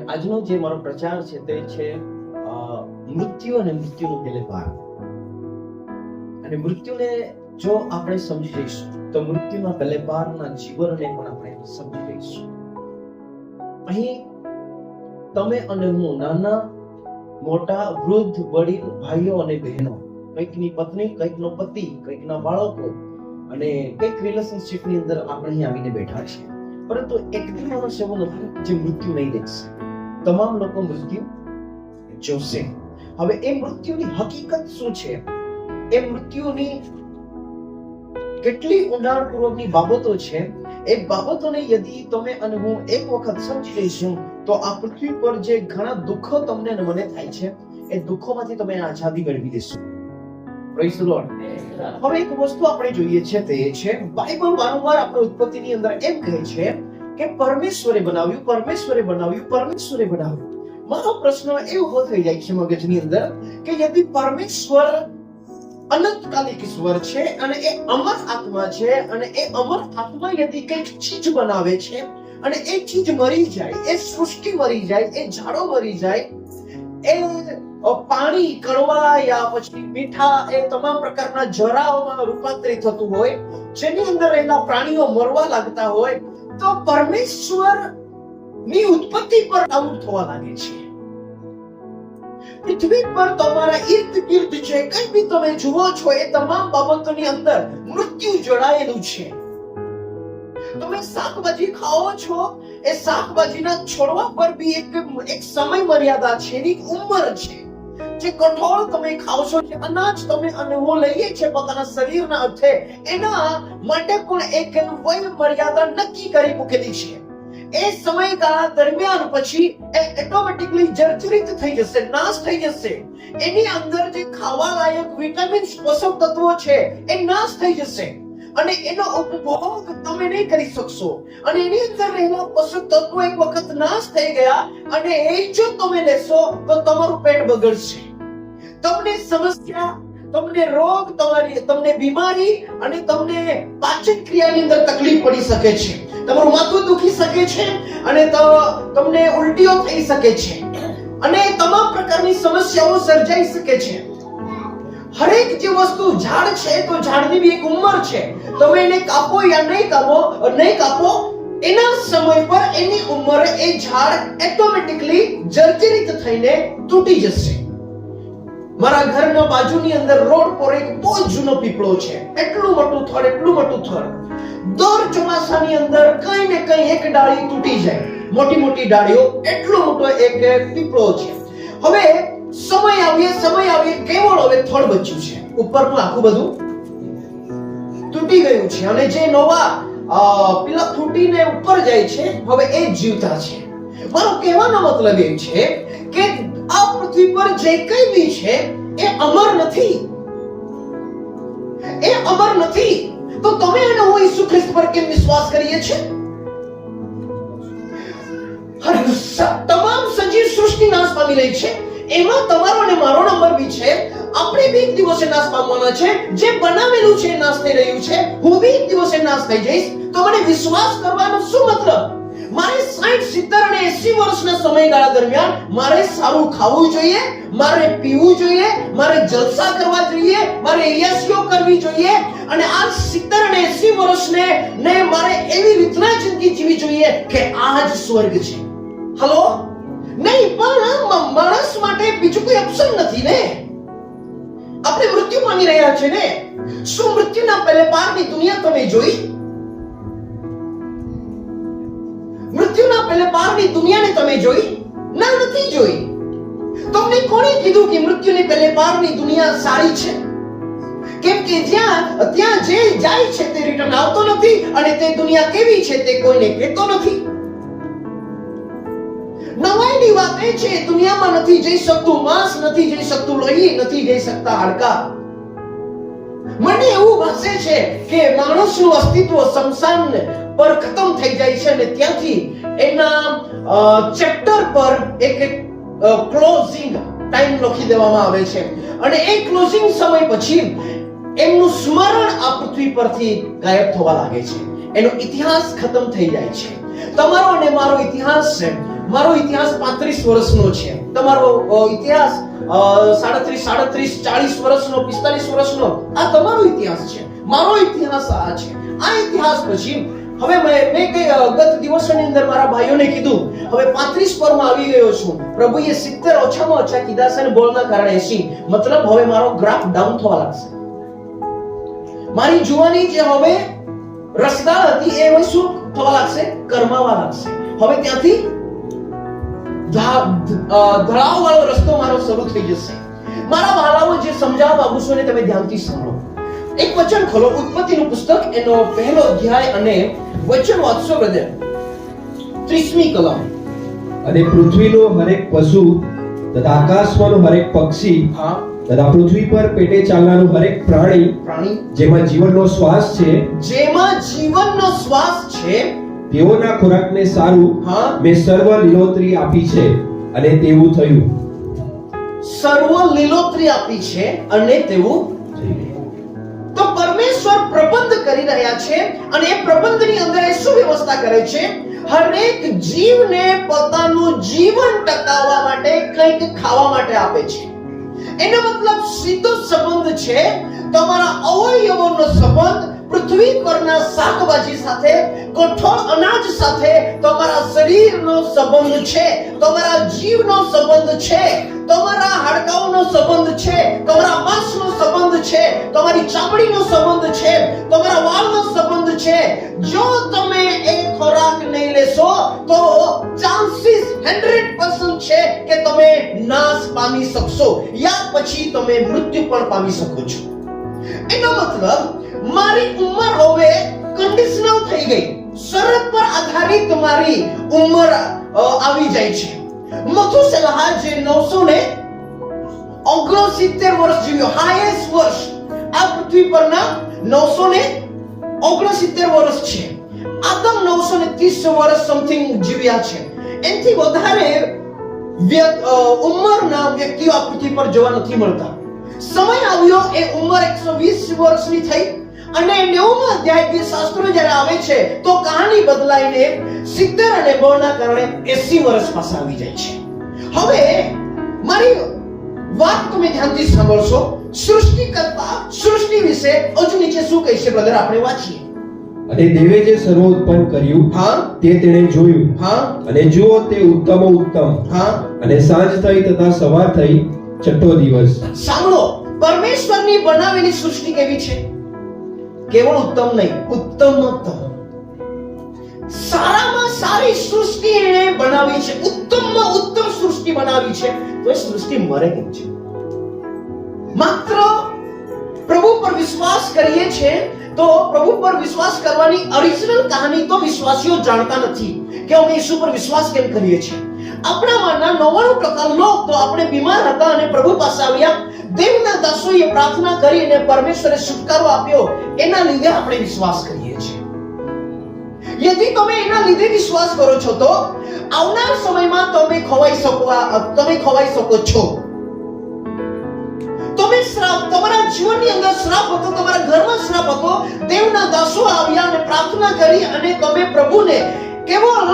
આજનો જે મારો પ્રચાર છે તે છે મૃત્યુ અને મૃત્યુનો પેલે પાર. અને મૃત્યુને જો આપણે સમજી જઈશું તો મૃત્યુના પેલે પારના જીવનને પણ આપણે સમજી જઈશું. અહીં તમે અને હું, નાના મોટા, વૃદ્ધ, વડીલ, ભાઈઓ અને બહેનો, કંઈકની પત્ની, કંઈકનો પતિ, કંઈકના બાળકો અને કંઈક રિલેશનશિપની અંદર આપણે અહીં આવીને બેઠા છીએ. પરંતુ એક બી માણસ એવો નથી જે મૃત્યુ નહીં દેખશે. તમામ લોકો મૃત્યુ જોશે. હવે એ મૃત્યુની હકીકત શું છે, એ મૃત્યુની કેટલી ઊંડાણપૂર્વકની બાબતો છે, એ બાબતોને યદિ તમે અને હું એક વખત સમજી લઈશું તો આ પૃથ્વી પર જે ઘણા દુઃખો તમને અને મને થાય છે એ દુઃખોમાંથી તમે આઝાદી મેળવી લેશો. Praise the lord. હવે એક વસ્તુ આપણે જોઈએ છે તે છે, બાઇબલ વારંવાર આપણી ઉત્પત્તિની અંદર એમ કહે છે કે પરમેશ્વરે બનાવ્યું, પરમેશ્વરે બનાવ્યું, પરમેશ્વરે બનાવ્યું. મારો પ્રશ્ન એ ઉભો થઈ જાય છે મગજની અંદર કે યદિ પરમેશ્વર અનંતકાલિક ઈશ્વર છે અને એ અમર આત્મા છે અને એ અમર આત્મા યદિ કંઈક ચીજ બનાવે છે અને એ ચીજ મરી જાય, એ સૃષ્ટિ મરી જાય, એ ઝાડો મરી જાય, એ પાણી કડવા યા પછી મીઠા, એ તમામ પ્રકારના જરાઓમાં રૂપાંતરિત થતું હોય, જેની અંદર રહેલા પ્રાણીઓ મરવા લાગતા હોય, તો પરમેશ્વર ની ઉત્પત્તિ પર આવું થવા લાગે છે. પૃથ્વી પર તમારા ઈર્દ ગિર્દ જે કંઈ બી તમે જુઓ છો એ તમામ બાબતોની અંદર મૃત્યુ જોડાયેલું છે. તમે શાકભાજી ખાઓ છો, એ શાકભાજીના છોડવા પર બી એક સમય મર્યાદા છે, એની ઉંમર છે. જે કઠોળ તમે ખાઓ છો, જે અનાજ તમે અને હું લઈએ છીએ પોતાના શરીરના અર્થે, એના માટે પણ એક વય મર્યાદા નક્કી કરી મૂકેલી છે. એ સમયગાળા દરમિયાન પછી એ ઓટોમેટિકલી જર્જરિત થઈ જશે, નાશ થઈ જશે. એની અંદર જે ખાવા લાયક વિટામિન્સ, પોષક તત્વો છે એ નાશ થઈ જશે અને એનો ઉપભોગ તમે નહીં કરી શકશો. અને એની અંદર રહેલા પોષક તત્વો એક વખત નાશ થઈ ગયા અને એ જો તમે લેશો તો તમારું પેટ બગડશે, તમને સમસ્યા, તમને રોગ, તમને બીમારી અને તમને પાચન ક્રિયાની અંદર તકલીફ પડી શકે છે. તમારું માથું દુખી શકે છે અને તમને ઉલટીઓ થઈ શકે છે અને તમામ પ્રકારની સમસ્યાઓ સર્જાઈ શકે છે. હરેક જે વસ્તુ, ઝાડ છે તો ઝાડની બી એક ઉંમર છે. તમે એને કાપો યા નહીં કાપો, એના સમય પર એની ઉંમરે એ ઝાડ ઓટોમેટિકલી જર્જરિત થઈને તૂટી જશે. મારા ઘરના બાજુની અંદર રોડ પર એક બહુ જૂનો પીપળો છે, એટલું મોટું થડ, એટલું મોટું થડ. દર ચોમાસાની અંદર કઈ ને કઈ એક ડાળી તૂટી જાય, મોટી મોટી ડાળીઓ, એટલો મોટો એક પીપળો છે. હવે સમય આવીએ કેવળ હવે થડ બચ્યું છે, ઉપરનું આખું બધું તૂટી ગયું છે અને જે નવા પેલા તૂટીને ઉપર જાય છે, હવે એ જીવતા છે. મારો કહેવાનો મતલબ એ છે કે આ પૃથ્વી પર જે કંઈ બી છે એ અમર નથી, એ અમર નથી. તો તમે અને હું ઈસુ ખ્રિસ્ત પર કેમ વિશ્વાસ કરીએ છીએ? તમામ સજીવ સૃષ્ટિ નાશ પામી રહી છે, એમાં તમારો અને મારો નંબર બી છે. આપણે બી એક દિવસે નાશ પામવાના છે. જે બનાવેલું છે નાશ થઈ રહ્યું છે, હું બી એક દિવસે નાશ થઈ જઈશ. તો મને વિશ્વાસ કરવાનો શું મતલબ? મારે 60, 70 અને 80 વર્ષના સમયગાળા દરમિયાન મારે સારું ખાવું જોઈએ, મારે પીવું જોઈએ, મારે જલસા કરવા જોઈએ, મારે યશો કરવી જોઈએ અને આ 70 અને 80 વર્ષને મારે એવી રીતના જિંદગી જીવવી જોઈએ કે આ જ સ્વર્ગ છે. હલો? નહીં, પણ માણસ માટે બીજું કોઈ ઓપ્શન નથી ને. આપણે મૃત્યુ પામી રહ્યા છે ને. શું મૃત્યુના પહેલે પારની દુનિયા તમે જોઈ? મૃત્યુના પહેલે પારની દુનિયાને તમે જોઈ? ના, નથી જોઈ. તમને કોણે કીધું કે મૃત્યુની પહેલે પારની દુનિયા સારી છે? કેમ કે ત્યાં જે જાય છે તે રિટર્ન આવતો નથી અને તે દુનિયા કેવી છે તે કોઈને કહેતો નથી. નવાઈની વાત એ છે, દુનિયામાં નથી જઈ શકતું માંસ, નથી જઈ શકતું લોહી, નથી જઈ શકતા હાડકા. મને એવું ભાસે છે કે માણસનું અસ્તિત્વ શમશાન પર ખતમ થઈ જાય છે અને ત્યાંથી એના ચેપ્ટર પર એક ક્લોઝિંગ ટાઈમ લખી દેવામાં આવે છે અને એ ક્લોઝિંગ સમય પછી એમનું સ્મરણ આ પૃથ્વી પરથી ગાયબ થવા લાગે છે. એનો ઇતિહાસ ખતમ થઈ જાય છે. તમારો અને મારો ઇતિહાસ છે મારો ઇતિહાસ 35 વર્ષનો છે, તમારો ઇતિહાસ 37, 40 વર્ષનો, 45 વર્ષનો, આ તમારો ઇતિહાસ છે, મારો ઇતિહાસ આ છે. આ ઇતિહાસ પછી હવે મેં ગત દિવસોની અંદર મારા ભાઈઓને કીધું, હવે 35 પરમાં આવી ગયો છું, પ્રભુએ 70 ઓછામાં ઓછા કીધા છે અને બોલના કારણે 80, મતલબ હવે મારો ગ્રાફ ડાઉન થવા લાગશે. મારી જુવાની જે હવે રસદાર હતી એ હવે શું થવા લાગશે? કરમાવા લાગશે. હવે ત્યાંથી ધડાવ વાળો રસ્તો મારો શરૂ થઈ જશે. મારા વાલાઓ જે સમજાવવા માંગુ છું ને તમે ધ્યાનથી સાંભળો. એક વચન ખોલો, ઉત્પત્તિનું પુસ્તક એનો પહેલો અધ્યાય અને વચન વાંચશો બ્રધર, 30મી કલમ. અને પૃથ્વીનો હરેક પશુ તથા આકાશમાંનો હરેક પક્ષી તથા પૃથ્વી પર પેટે ચાલનારું હરેક પ્રાણી જેમાં જીવનનો શ્વાસ છે, તેઓના ખોરાકને સારું મેં સર્વ લીલોતરી આપી છે અને તેવું થયું. સર્વ લીલોતરી આપી છે અને તેવું. તો પરમેશ્વર પ્રબંધ કરી રહ્યા છે અને એ પ્રબંધની અંદર એ શું વ્યવસ્થા કરે છે? હરેક જીવને પોતાનું જીવન ટકાવવા માટે કંઈક ખાવા માટે આપે છે. એનો મતલબ સીધો સંબંધ છે તમારા અવયવોનો સંબંધ પૃથ્વી પરના શાકભાજી સાથે, કઠોળ અનાજ સાથે તમારા શરીરનો સંબંધ છે, તમારા જીવનો સંબંધ છે, તમારા હાડકાઓનો સંબંધ છે, તમારા માંસનો સંબંધ છે, તમારી ચામડીનો સંબંધ છે, તમારા વાળનો સંબંધ છે. જો તમે એ ખોરાક નહીં લેશો તો ચાન્સીસ 100% છે કે તમે નાશ પામી શકશો, યા પછી તમે મૃત્યુ પણ પામી શકો છો. એનો મતલબ મારી ઉંમર હવે કન્ડિશનલ થઈ ગઈ, શરત પર આધારિત મારી ઉંમર આવી જાય છે. મથુસેલાહ જે 969 વર્ષ જીવ્યો, હાઈએસ્ટ વર્ષ આ પૃથ્વી પરના 969 વર્ષ છે. આદમ 930 વર્ષ સમથિંગ જીવ્યા છે. એનાથી વધારે ઉંમરના વ્યક્તિઓ આ પૃથ્વી પર જોવા નથી મળતા. સમય આવ્યો, એ ઉંમર 120 વર્ષની થઈ અને 90મા અધ્યાયથી શાસ્ત્રો જ્યારે આવે છે તો કહાની બદલાઈને 70 અને બળના કારણે 80 વર્ષ પાછા આવી જાય છે. હવે મારી વાત તમે ધ્યાનથી સાંભળશો. સૃષ્ટિકર્તા સૃષ્ટિ વિશે હજુ નીચે શું કહે છે બ્રધર? આપણે વાંચીએ. અને દેવે જે સર્વ ઉત્પન્ન કર્યું તે તેણે જોયું, અને જુઓ તે ઉત્તમ ઉત્તમ. અને સાંજ થઈ તથા સવાર થઈ, છઠ્ઠો દિવસ. સાંભળો, પરમેશ્વરની બનાવેલી સૃષ્ટિ કેવી છે? કેવળ ઉત્તમ નહીં, ઉત્તમોત્તમ, સારામાં સારી સૃષ્ટિ એને બનાવી છે, ઉત્તમમાં ઉત્તમ સૃષ્ટિ બનાવી છે. તો એ સૃષ્ટિ મરે કેમ છે? માત્ર પ્રભુ પર વિશ્વાસ કરીએ છે તો પ્રભુ પર વિશ્વાસ કરવાની ઓરિજિનલ કહાની તો વિશ્વાસીઓ જાણતા નથી કે અમે ઈસુ પર વિશ્વાસ કેમ કરીએ છીએ. આપણામાંના 99% લોક તો આપણે બીમાર હતા અને પ્રભુ પાસે આવ્યા, દેવના દાસોએ પ્રાર્થના કરી અને પરમેશ્વરે છુટકારો આપ્યો, એના લીધે આપણે વિશ્વાસ કરીએ છીએ. યદિ તમે એના લીધે વિશ્વાસ કરો છો તો આવનાર સમયમાં તમે ખોવાઈ શકો છો. તમે શ્રાપ, તમારા જીવનની અંદર શ્રાપ હતો, તમારા ઘરમાં શ્રાપ હતો, દેવના દાસો આવ્યા અને પ્રાર્થના કરી અને તમે પ્રભુને કેવળ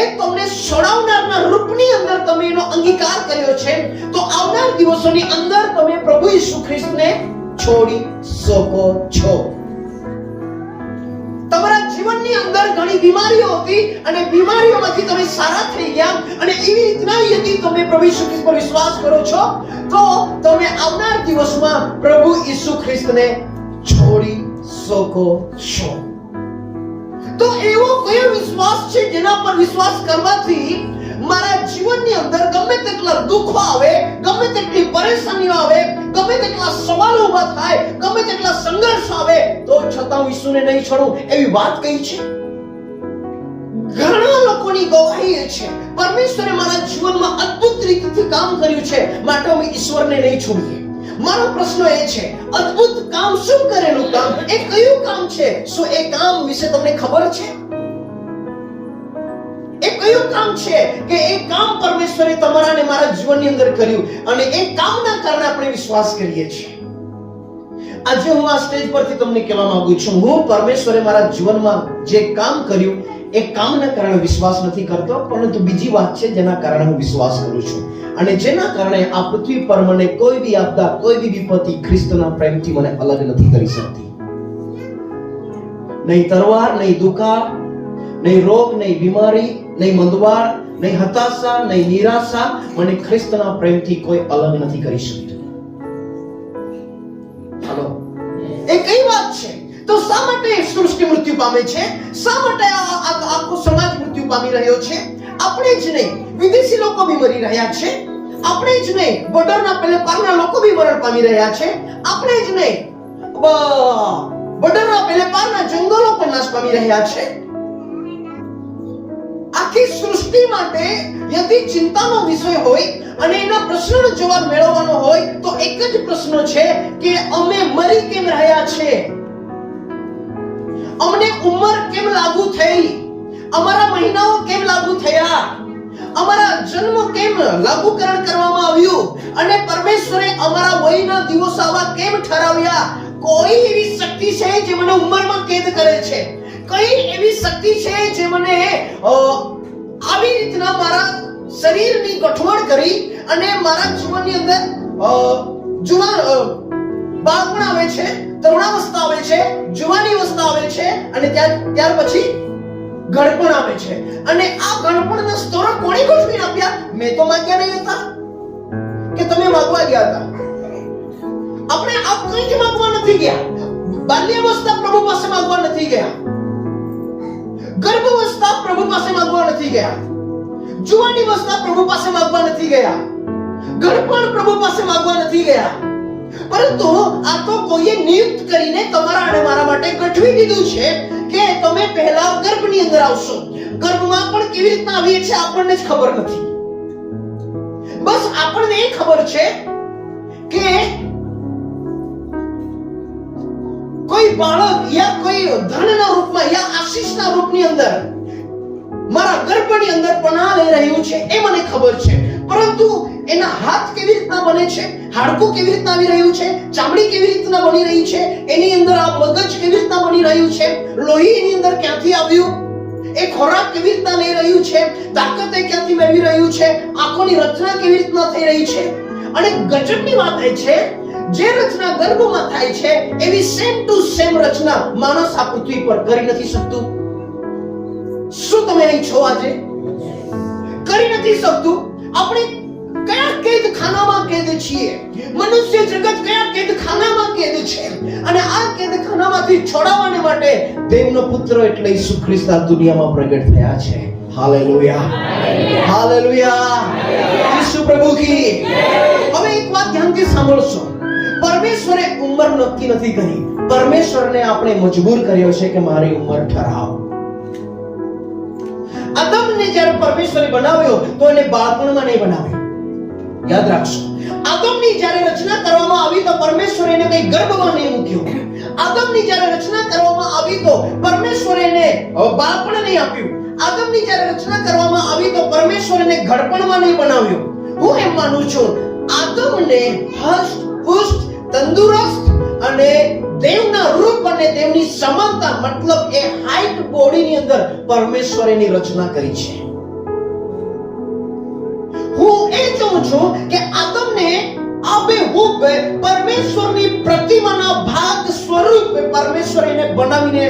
એ તમને છોડાવનારના રૂપની અંદર તમે એનો અંગીકાર કર્યો છે, તો આવનાર દિવસોની અંદર તમે પ્રભુ ઈસુ ખ્રિસ્તને છોડી શકો છો. તમારા જીવનની અંદર ઘણી બીમારીઓ હતી અને બીમારીઓમાંથી તમે સારા થઈ ગયા, અને એવી રીતના યદિ તમે પ્રભુ ઈસુ ખ્રિસ્ત પર વિશ્વાસ કરો છો તો તમે આવનાર દિવસમાં પ્રભુ ઈસુ ખ્રિસ્તને છોડી શકો છો. તો એવો કયો વિશ્વાસ છે જેના પર વિશ્વાસ કરવાથી મારા જીવનની અંદર ગમે તેટલા દુઃખો આવે, ગમે તેટલી પરેશાનીઓ આવે, ગમે તેટલા સવાલો ઊભા થાય, ગમે તેટલા સંઘર્ષ આવે, તો છતાં હું ઈસુને નહીં છોડું, એવી વાત કહી છે? ઘણા લોકોની ગવાહી એ છે, પરમેશ્વરે મારા જીવનમાં અદ્ભુત રીતથી કામ કર્યું છે, માટે હું ઈશ્વરને નહીં છોડીએ. મારો પ્રશ્ન એ છે, અદ્ભુત કામ શું કરેલું કામ? એ કયું કામ છે? શું એ કામ વિશે તમને ખબર છે? એ કયું કામ છે કે એ કામ પરમેશ્વરે તમારા અને મારા જીવનની અંદર કર્યું અને એ કામના કારણે આપણે વિશ્વાસ કરીએ છીએ. આજે હું આ સ્ટેજ પરથી તમને કહેવા માંગુ છું, હું પરમેશ્વરે મારા જીવનમાં જે કામ કર્યું એક કામના કારણે વિશ્વાસ નથી કરતો, પરંતુ બીજી વાત છે જેના કારણે હું વિશ્વાસ કરું છું, અને જેના કારણે આ પૃથ્વી પર મને કોઈ બી આપદા, કોઈ બી વિપત્તિ ખ્રિસ્તના પ્રેમથી મને અલગ નથી કરી શકતી. નહીં તલવાર, નહીં દુકાળ, નહીં રોગ, નહીં બીમારી, નહીં મંદવાડ, નહીં હતાશા, નહીં નિરાશા મને ખ્રિસ્તના પ્રેમથી કોઈ અલગ નથી કરી શકતું. હાલો, એ કઈ વાત છે? તો શા માટે સૃષ્ટિ મૃત્યુ પામે છે? શા માટે આખો સમાજ મૃત્યુ પામી રહ્યો છે? આપણે જ નહીં, વિદેશી લોકો બી મરી રહ્યા છે. આપણે જ નહીં, બોર્ડરના પેલે પારના લોકો બી મરણ પામી રહ્યા છે. આપણે જ નહીં, બોર્ડરના પેલે પારના જંગલો પણ નાશ પામી રહ્યા છે. આખી સૃષ્ટિ માટે યદિ ચિંતાનો વિષય હોય અને એના પ્રશ્નનો જવાબ મેળવવાનો હોય તો એક જ પ્રશ્ન છે કે અમે મરી કેમ રહ્યા છે? અમને ઉંમર કેમ લાગુ થઈ? અમારા મહિનાઓ કેમ લાગુ થયા? અમારા જન્મ કેમ લાગુકરણ કરવામાં આવ્યું? અને પરમેશ્વરે અમારા વયના દિવસો આવા કેમ ઠરાવ્યા? કોઈ એવી શક્તિ છે જે મને ઉંમરમાં કેદ કરે છે? કઈ એવી શક્તિ છે જે મને આવી રીતના મારા શરીરની ગઠવણ કરી અને મારા જીવનની અંદર જુવાન બાળપણ આવે છે, તરુણાવસ્થા આવે છે, જુવાની અવસ્થા આવે છે, અને ત્યાર પછી ગળપણ આવે છે. અને આ ગળપણના સ્તરો કોણે ગોઠવીને આપ્યા? મેં તો માંગ્યા નહીં હતા કે તમે માંગવા ગયા હતા. આપણે આ કંઈ જ માંગવા નથી ગયા. બાલ્યાવસ્થા પ્રભુ પાસે માંગવા નથી ગયા. ગર્ભાવસ્થા પ્રભુ પાસે માંગવા નથી ગયા. જુવાની અવસ્થા પ્રભુ પાસે માંગવા નથી ગયા. ગળપણ પ્રભુ પાસે માંગવા નથી ગયા. પરંતુ આ તો કોઈએ નિયુક્ત કરીને તમારા અને મારા માટે ગઠવી દીધું છે કે તમે પહેલા ગર્ભની અંદર આવશો. ગર્ભમાં પણ કેવી રીતના આવીએ છે આપણને જ ખબર નથી. બસ આપણને એ ખબર છે કે કોઈ બાળક યા કોઈ ધનના રૂપમાં યા આશીષના રૂપની અંદર મારા ગર્ભની અંદર પનાહ લઈ રહ્યું છે, એ મને ખબર છે. પરંતુ એના હાથ કેવી રીતના બને છે, હાડકું કેવી રીતના આવી રહ્યું છે, ચામડી કેવી રીતના બની રહી છે, એની અંદર આ મગજ કેવી રીતના બની રહ્યું છે, લોહી એની અંદર ક્યાંથી આવ્યું, એ ખોરાક કેવી રીતના લઈ રહ્યું છે, તાકાત એ ક્યાંથી મેળવી રહ્યું છે, આંખોની રચના કેવી રીતના થઈ રહી છે. અને ગજબની વાત એ છે, જે રચના ગર્ભમાં થાય છે એવી સેમ ટુ સેમ રચના માણસ આ પૃથ્વી પર કરી નથી શકતું. શું તમે અહીં છો આજે? કરી નથી શકતું. આપણે કયા કેદખાનામાં કેદ છીએ? મનુષ્ય જગત કયા કેદખાનામાં કેદ છે? અને આ કેદખાનામાંથી છોડાવવાને માટે દેવનો પુત્ર એટલે ઈસુ ખ્રિસ્ત આ દુનિયામાં પ્રગટ થયા છે. હાલેલુયા, હાલેલુયા, ઈસુ પ્રભુ કી. હવે એક વાત ધ્યાનથી સાંભળશો. પરમેશ્વરે ઉંમર નક્કી નથી કરી. પરમેશ્વરને આપણે મજબૂર કર્યો છે કે મારી ઉંમર ઠરાવ. આદમને જ્યારે પરમેશ્વરે બનાવ્યો તો એને બાળપણમાં નહીં બનાવ્યો. યાદ રાખશો, આદમની જ્યારે રચના કરવામાં આવી તો પરમેશ્વરે એને કઈ ગર્ભમાં નહીં મૂક્યો. આદમની જ્યારે રચના કરવામાં આવી તો પરમેશ્વરે એને બાળપણ નહીં આપ્યું. આદમની જ્યારે રચના કરવામાં આવી તો પરમેશ્વરે એને ઘડપણમાં નહીં બનાવ્યો. હું એમ માનું છું આદમને હષ્ટ પુષ્ટ, તંદુરસ્ત અને દેવના રૂપ અને દેવની સમાનતા, મતલબ એ હાઈટ બોડીની અંદર પરમેશ્વરે એની રચના કરી છે. હું એ જોઉં છું કે આદમને આબેહૂબ પરમેશ્વરની પ્રતિમાના ભાગ સ્વરૂપે પરમેશ્વરે એને બનાવીને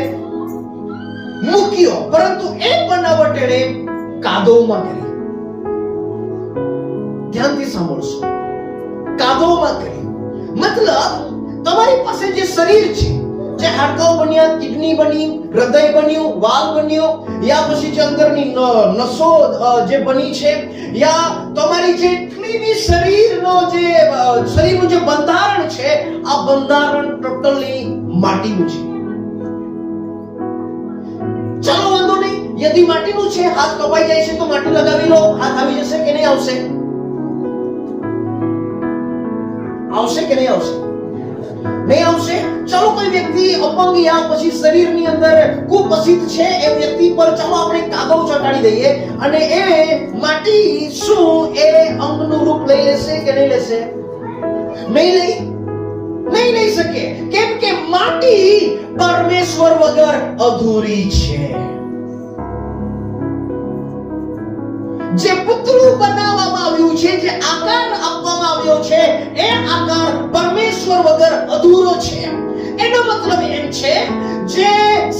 મૂક્યો, પરંતુ એ બનાવટ એને કાદવમાં કરી. ધ્યાનથી સાંભળશો, કાદવમાં કરી. મતલબ તમારી પાસે જે શરીર છે, જે હાડકાઓ બન્યા, કિડની બની, હૃદય બન્યું, વાલ બન્યો, યા પછી જે અંદરની નસો જે બની છે, યા તમારી જેટલી બી શરીરનું જે બંધારણ છે, આ બંધારણ ટોટલી માટીનું છે. ચાલો વાંધો નહીં, યદિ માટીનું છે, હાથ કપાઈ જાય છે તો માટી લગાવી લો, હાથ આવી જશે કે નહીં આવશે? આવશે કે નહીં આવશે? નહીં આવશે. ચાલો કોઈ વ્યક્તિ અપંગ યા પછી શરીરની અંદર કુપસિત છે, એ વ્યક્તિ પર ચાલો આપણે કાદવ ચોંટાડી દઈએ અને એ માટી શું એ અંગનું રૂપ લઈ લેશે કે નહીં લેશે? નહીં લઈ શકે. કેમ કે માટી પરમેશ્વર વગર અધૂરી છે. જે પુતળું બનાવવામાં આવ્યું છે, જે આકાર આપવામાં આવ્યો છે, એ આકાર પરમેશ્વર વગર અધૂરો છે. એનો મતલબ એમ છે, જે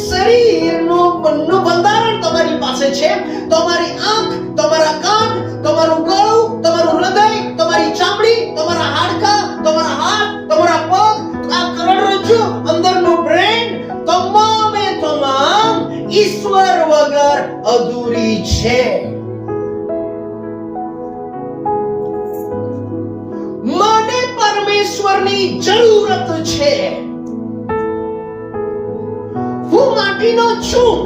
શરીરનું બંધારણ તમારી પાસે છે, તમારી આંખ, તમારા કાન, તમારું ગળું, તમારું હૃદય, તમારી ચામડી, તમારા હાડકા, તમારા હાથ, તમારા પગ, આ કરોડરજ્જુ, અંદરનું બ્રેન, તમામે તમામ ઈશ્વર વગર અધૂરી છે. મને પરમેશ્વરની જરૂરત છે. હું માટીનો છું,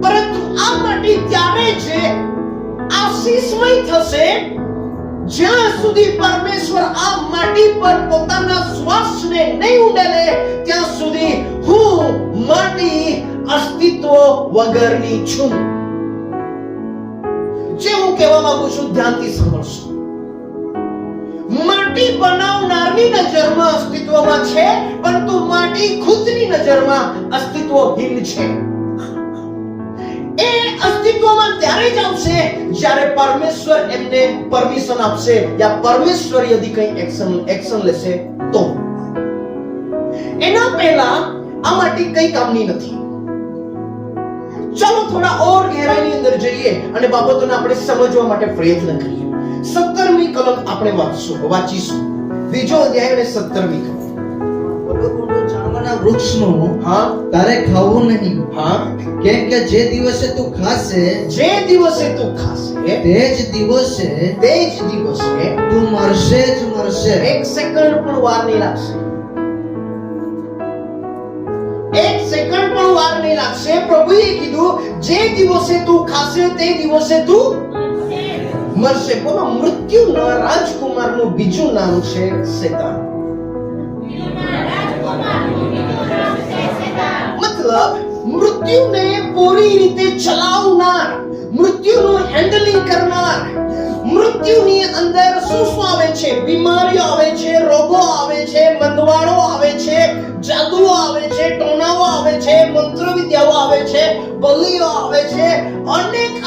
પરંતુ આ માટી ત્યારે જ આશીષમય થશે જ્યાં સુધી પરમેશ્વર આ માટી પર પોતાના શ્વાસને નહીં ઉડાડે, ત્યાં સુધી હું માટી અસ્તિત્વ વગરની છું. જે હું કહેવા માંગુ છું, ધ્યાનથી સાંભળશો. માટી બનાવનારની નજરમાં અસ્તિત્વમાં છે, પરંતુ માટી ખુદની નજરમાં અસ્તિત્વહીન છે. એ અસ્તિત્વમાં ત્યારે જ આવશે જ્યારે પરમેશ્વર એમને પરમિશન આપશે, યા પરમેશ્વર યદિ કંઈ એક્શન લેશે તો. એના પહેલા આ માટી કઈ કામની નથી. ચાલો થોડા ઓર ગહેરાઈની અંદર જઈએ અને બાબતોને આપણે સમજવા માટે પ્રયત્ન કરીએ. 17મી કલમ આપણે વાંચીશું. બીજો અધ્યાય અને 17મી કલમ. જાણવાના વૃક્ષનું હા તારે ખાવું નહીં, હા કેમ કે જે દિવસે તું ખાશે જે દિવસે તું ખાશે તે જ દિવસે તે જ દિવસે તું મરશે જ મરશે. એક સેકન્ડ પણ વાર નહીં લાગશે. એક સેકન્ડ પણ વાર નહીં લાગશે. પ્રભુએ કીધું જે દિવસે તું ખાશે તે દિવસે તું મરશે. બોલો, મૃત્યુના રાજકુમારનું બીજું નામ છે શેતાન. મતલબ મૃત્યુને પૂરી રીતે ચલાવનાર, મૃત્યુનું હેન્ડલિંગ કરનાર. મૃત્યુની અંદર શું આવે છે? બીમારીઓ આવે છે, રોગો આવે છે, મંદવાડો આવે છે, જાદુઓ આવે છે, ટોણાઓ આવે છે, મંત્રવિદ્યાઓ આવે છે, બલીઓ આવે છે,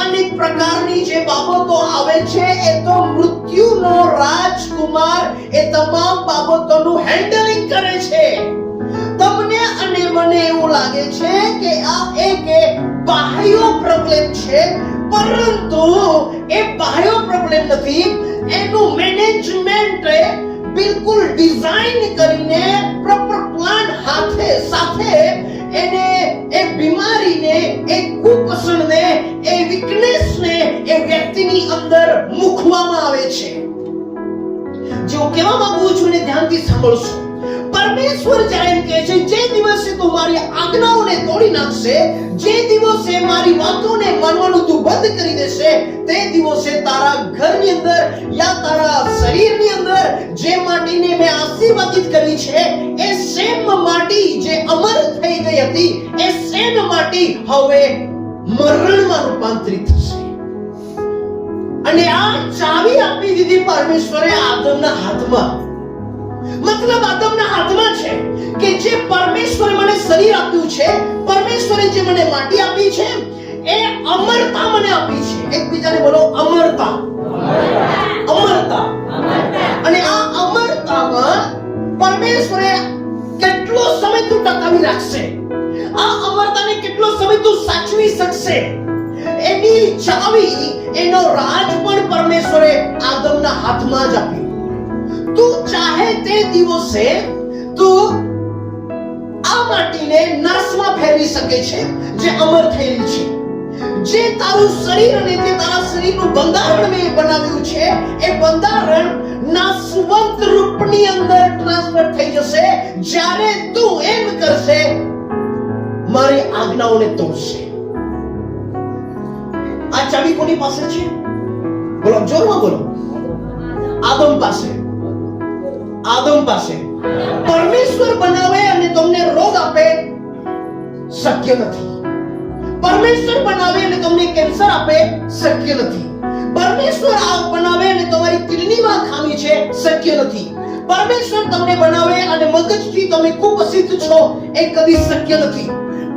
અનેક પ્રકારની જે બાબતો આવે છે, એ તો મૃત્યુનો રાજકુમાર એ તમામ બાબતોનું હેન્ડલિંગ કરે છે. તમને અને મને એવું લાગે છે કે આ એક બાહ્ય પ્રોબ્લેમ છે, પરંતુ એ બાહ્ય પ્રોબ્લેમ નથી. એનું મેનેજમેન્ટ બિલકુલ ડિઝાઇન કરીને પ્રોપર પ્લાન સાથે એને એ બીમારીને, એ કુપોષણને, એ વીકનેસને એ વ્યક્તિની અંદર મૂકવામાં આવે છે. જો કહેવા માંગુ છું ને ધ્યાનથી સાંભળશો. પરમેશ્વર જ્યારે કહે છે, જે દિવસે તું મારી આજ્ઞાઓને તોડી નાખશે, જે દિવસે મારી વાતોને માનવાનું તું બંધ કરી દેશે, તે દિવસે તારા ઘરની અંદર યા તારા શરીરની અંદર જે માટીને મેં આશીર્વાદિત કરી છે, એ સેમ માટી જે અમર થઈ ગઈ હતી, એ સેમ માટી હવે મરણમાં રૂપાંતરિત થશે. અને આ ચાવી આપી દીધી પરમેશ્વરે આદમના હાથમાં. મતલબ આદમના હાથમાં છે કે જે પરમેશ્વરે મને શરીર આપ્યું છે, પરમેશ્વરે જે મને માટી આપી છે, એ અમરતા મને આપી છે. એકબીજાને બોલો, અમરતા. અમરતા. અને આ અમરતામાં પરમેશ્વરે કેટલો સમય તું ટકાવી રાખશે, આ અમરતાને કેટલો સમય તું સાચવી શકશે, એની ચાવી, એનો રાજ પણ પરમેશ્વરે આદમના હાથમાં જ આપ્યો. તું ચાહે તે દિવસે તું આ માટીને નાશમાં ફેરવી શકે છે જે અમર થયેલી છે. જે તારું શરીર અને જે તારા શરીરનું બંધારણ મેં બનાવ્યું છે, એ બંધારણ નાશવંત રૂપની અંદર ટ્રાન્સફર થઈ જશે જ્યારે તું એમ કરશે, મારી આજ્ઞાઓને તોડશે. આ ચાવી કોની પાસે છે? બોલો, જોરમાં બોલો. આદમ પાસે. આદમ પાસે. પરમેશ્વર બનાવે અને તમને રોગ આપે, શક્ય નથી. પરમેશ્વર બનાવે અને તમને કેન્સર આપે, શક્ય નથી. પરમેશ્વર આગ બનાવે અને તમારી કિડનીમાં ખામી છે, શક્ય નથી. પરમેશ્વર તમને બનાવે અને મગજથી તમે કુપોષિત છો, એ કદી શક્ય નથી.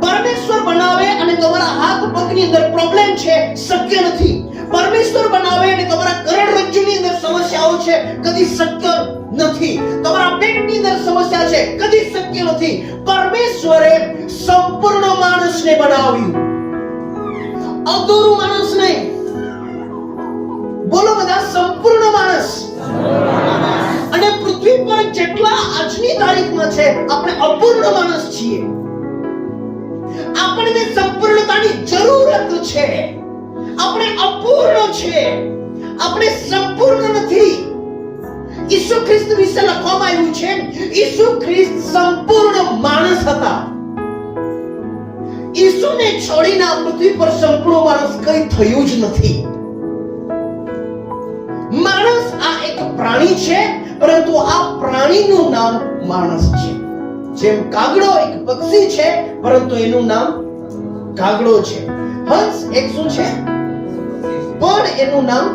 પરમેશ્વર બનાવે અને તમારા હાથ પગની અંદર પ્રોબ્લેમ છે, શક્ય નથી. પરમેશ્વર બનાવે અને તમારા કરોડરજ્જુની અંદર સમસ્યાઓ છે, કદી શક્ય નથી. તમારા પેટની અંદર સમસ્યા છે, કદી શક્ય નથી. પરમેશ્વરે સંપૂર્ણ માણસને બનાવ્યું, અધૂરું માણસ નહીં. બોલો બધા, સંપૂર્ણ માણસ. અને પૃથ્વી પર જેટલા આજની તારીખમાં છે, આપણે અપૂર્ણ માણસ છીએ. આપણને સંપૂર્ણતાની જરૂરત છે. આપણે અપૂર્ણ છે, આપણે સંપૂર્ણ નથી. ઈસુ ખ્રિસ્ત વિશે લખવામાં આવ્યું છે, ઈસુ ખ્રિસ્ત સંપૂર્ણ માણસ હતા. ઈસુને છોડીને આ પૃથ્વી પર સંપૂર્ણ માણસ કઈ થયું જ નથી. માણસ આ એક પ્રાણી છે, પરંતુ આ પ્રાણીનું નામ માણસ છે. જેમ કાગડો એક પક્ષી છે, પરંતુ એનું નામ કાગડો છે. હંસ એક શું છે? પણ એનું નામ.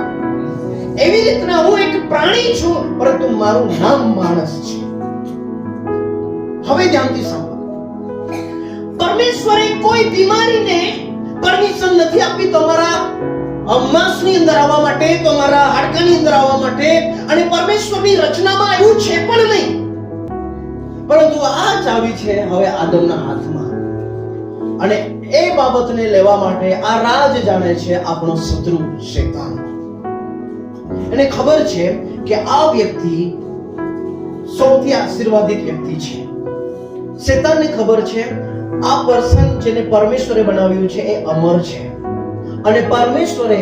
એવી રીતના હું એક પ્રાણી છું, પરંતુ મારું નામ માણસ છે. હવે ધ્યાનથી સાંભળો. પરમેશ્વરે કોઈ બીમારીને પરમિશન નથી આપી તમારા માંસની અંદર આવવા માટે, તમારા હાડકાની અંદર આવવા માટે. અને પરમેશ્વરની રચનામાં એવું છે પણ નહીં. પરંતુ આ ચાવી છે હવે આદમના હાથમાં. અને એ બાબતને લેવા માટે આ રાજ જાણે છે આપણો શત્રુ શૈતાન. એને ખબર છે કે આ વ્યક્તિ સૌથી આશીર્વાદિત વ્યક્તિ છે. શૈતાનને ખબર છે આ પર્સન જેને પરમેશ્વરે બનાવ્યું છે એ અમર છે. અને પરમેશ્વરે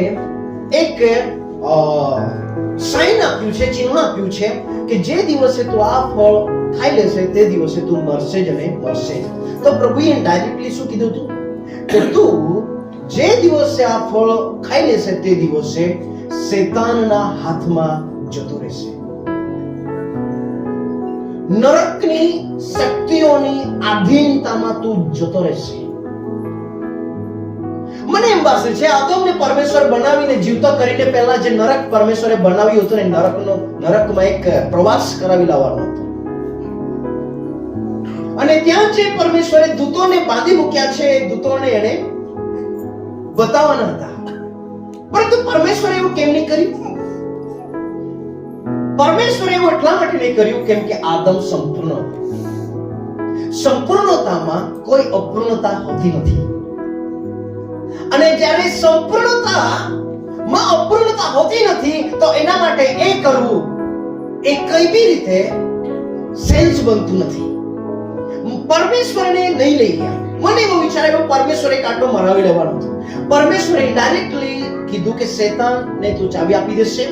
એક સાઇન આપ્યું છે, ચિહ્ન આપ્યું છે કે જે દિવસે તું આ ફળ ખાઈ લેશે તે દિવસે તું મરશે જ અને મરશે જ. તો પ્રભુએ ડાયરેક્ટલી શું કીધું હતું કે તું જે દિવસે આ ફળ ખાઈ લેશે તે દિવસે શૈતાનના હાથમાં જતો રહેશે. નરકની શક્તિઓની આધીનતામાં તું જતો રહેશે. મને એમ વાસે છે આદમને પરમેશ્વર બનાવીને જીવતો કરીને પહેલા જે નરક પરમેશ્વરે બનાવ્યું હતું ને નરકમાં એક પ્રવાસ કરાવી લાવવાનો હતો. અને ત્યાં જે પરમેશ્વરે દૂતોને બાંધી મૂક્યા છે એ દૂતોને એને બતાવવાના હતા. પરંતુ પરમેશ્વરે એવું કેમ નહીં કર્યું? પરમેશ્વરે એવું એટલા માટે નહીં કર્યું કેમ કે આદમ સંપૂર્ણ. સંપૂર્ણતામાં કોઈ અપૂર્ણતા હોતી નથી. અને જ્યારે સંપૂર્ણતામાં અપૂર્ણતા હોતી નથી તો એના માટે એ કરવું એ કઈ બી રીતે સહેજ બનતું નથી. પરમેશ્વરને નહીં લઈ ગયા. મને એવો વિચાર આવ્યો પરમેશ્વરે કાંટો મરાવી લેવાનો હતો. પરમેશ્વરે ડાયરેક્ટલી કીધું કે શૈતાનને તું ચાવી આપી દેશે.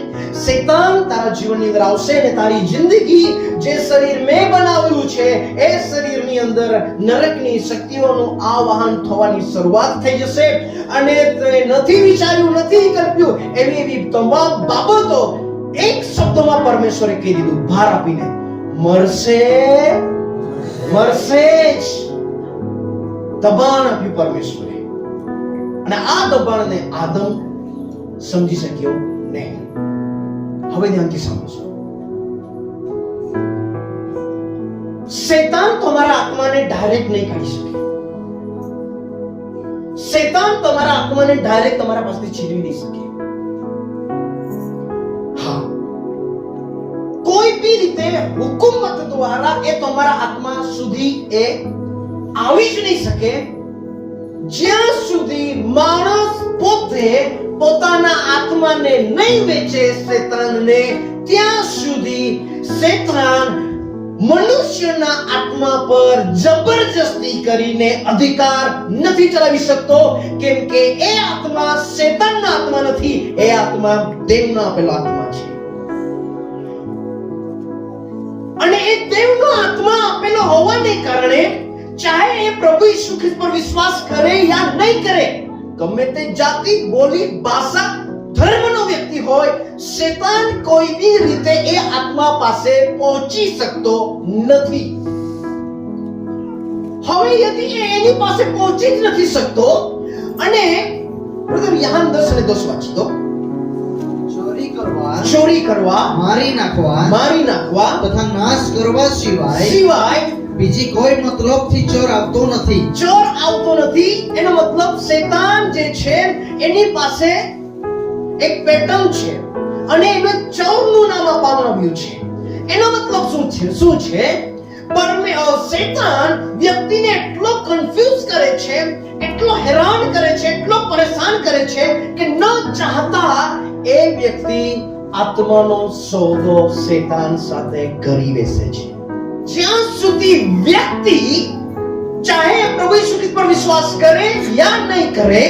શૈતાન તારા જીવનની અંદર આવશે અને તારી જિંદગી જે શરીર મેં બનાવ્યું છે એ શરીરની અંદર નરકની શક્તિઓનું આવાહન થવાની શરૂઆત થઈ જશે. અને તે નથી વિચાર્યું, નથી કલ્પ્યું એવી તમામ બાબતો એક શબ્દમાં પરમેશ્વરે કહી દીધું, ભાર આપીને, મરશે જ. દબાણ આપ્યું પરમેશ્વરે. અને આ દબાણને આદમ સમજી શક્યો નહીં. હવે ધ્યાનથી સમજો. શૈતાન તમારા આત્માને ડાયરેક્ટ નહીં કાઢી શકે. શૈતાન તમારા આત્માને ડાયરેક્ટ તમારા પાસેથી છીનવી નહીં શકે. હા, કોઈ બી રીતે હુકુમત દ્વારા એ તમારા આત્મા સુધી એ આવી જ નહીં શકે જ્યાં સુધી માણસ પોતે પોતાના આત્માને નહીં વેચે શૈતાનને. ત્યાં સુધી શૈતાન મનુષ્યના આત્મા પર જબરજસ્તી કરીને અધિકાર નથી ચલાવી શકતો. કેમ કે એ આત્મા શૈતાનનો આત્મા નથી, એ આત્મા દેવનો આપેલો આત્મા છે. અને એ દેવનો આત્મા આપેલો હોવાને કારણે ચાહે એ પ્રભુ ઈસુ ખ્રિસ્ત પર વિશ્વાસ કરે યા નહીં કરે, ગમે તે જાતિ, બોલી, ભાષા, ધર્મનો વ્યક્તિ હોય, શૈતાન કોઈ બી રીતે એ આત્મા પાસે પહોંચી શકતો નથી. હવે યદી એ એની પાસે પહોંચી જ નથી શકતો અને બ્રધર યહાન 10 અને 10 વાંચી દો. ચોરી કરવા, મારી નાખવા તથા નાશ કરવા સિવાય બીજી કોઈ મતલબથી ચોર આવતો નથી. ચોર આવતો નથી એનો મતલબ શૈતાન જે છે એની પાસે એક પેટર્ન છે અને એને ચોરનું નામ આપવામાં આવ્યું છે. એનો મતલબ શું છે શૈતાન વ્યક્તિને એટલો કન્ફ્યુઝ કરે છે, એટલો હેરાન કરે છે, એટલો પરેશાન કરે છે કે ન ચાહતા એ વ્યક્તિ આત્માનો સોદો શૈતાન સાથે કરી બેસે છે. જ્યાં સુધી વ્યક્તિ ચાહે પ્રભુ ઈસુ ખ્રિસ્ત પર વિશ્વાસ કરે યા નહીં કરે,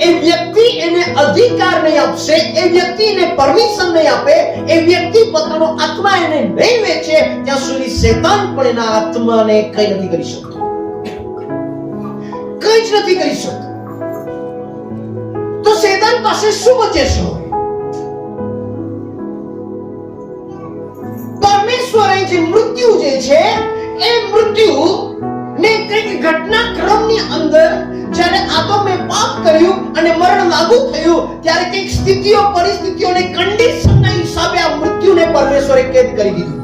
એ વ્યક્તિ એને અધિકાર નહીં આપશે, એ વ્યક્તિ એને પરમિશન નહીં આપે, એ વ્યક્તિ પોતાનો આત્મા એને નહીં વેચે, ત્યાં સુધી શૈતાન પણ એના આત્માને કંઈ નથી કરી શકતો, કંઈ જ નથી કરી શકતો. તો શૈતાન પાસે શું બચે છે? પરમેશ્વરે જે મૃત્યુ જે છે એ મૃત્યુ ને કંઈક ઘટનાક્રમની અંદર જ્યારે આદમે પાપ કર્યું અને મરણ લાગુ થયું ત્યારે કંઈક સ્થિતિઓ, પરિસ્થિતિઓને, કન્ડિશનના હિસાબે આ મૃત્યુને પરમેશ્વરે કેદ કરી દીધું.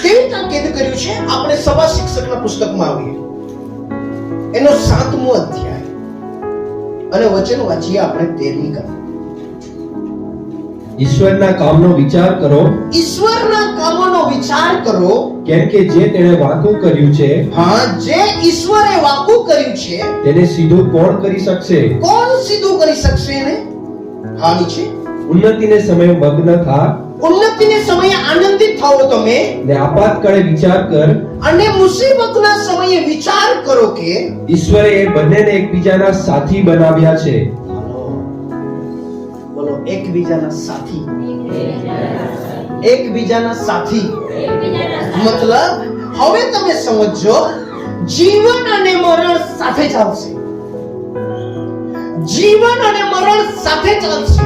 કેવી રીતે કેદ કર્યું છે? આપણે સભા શિક્ષકના પુસ્તકમાં આવીએ, એનો 7મો અધ્યાય અને વચન વાંચીએ આપણે 13મી કલમ. ઈશ્વરના કામનો વિચાર કરો, ઈશ્વરના કામોનો વિચાર કરો, કેમ કે જે તેણે વાંકું કર્યું છે, હા, જે ઈશ્વરે વાંકું કર્યું છે તેને સીધું કોણ કરી શકશે? કોણ સીધું કરી શકશે એને? હા, નીચે ઉન્નતિને સમયે મગ્ન થા, ઉન્નતિને સમયે આનંદિત થાઓ તમે, ને આપાતકાળે વિચાર કર, અને મુસીબતના સમયે વિચાર કરો કે ઈશ્વરે એ બંનેને એકબીજાના સાથી બનાવ્યા છે. બોલો, એકબીજાના સાથી. એકબીજાના સાથી મતલબ હવે તમે સમજો, જીવન અને મરણ સાથે ચાલશે, જીવન અને મરણ સાથે ચાલશે,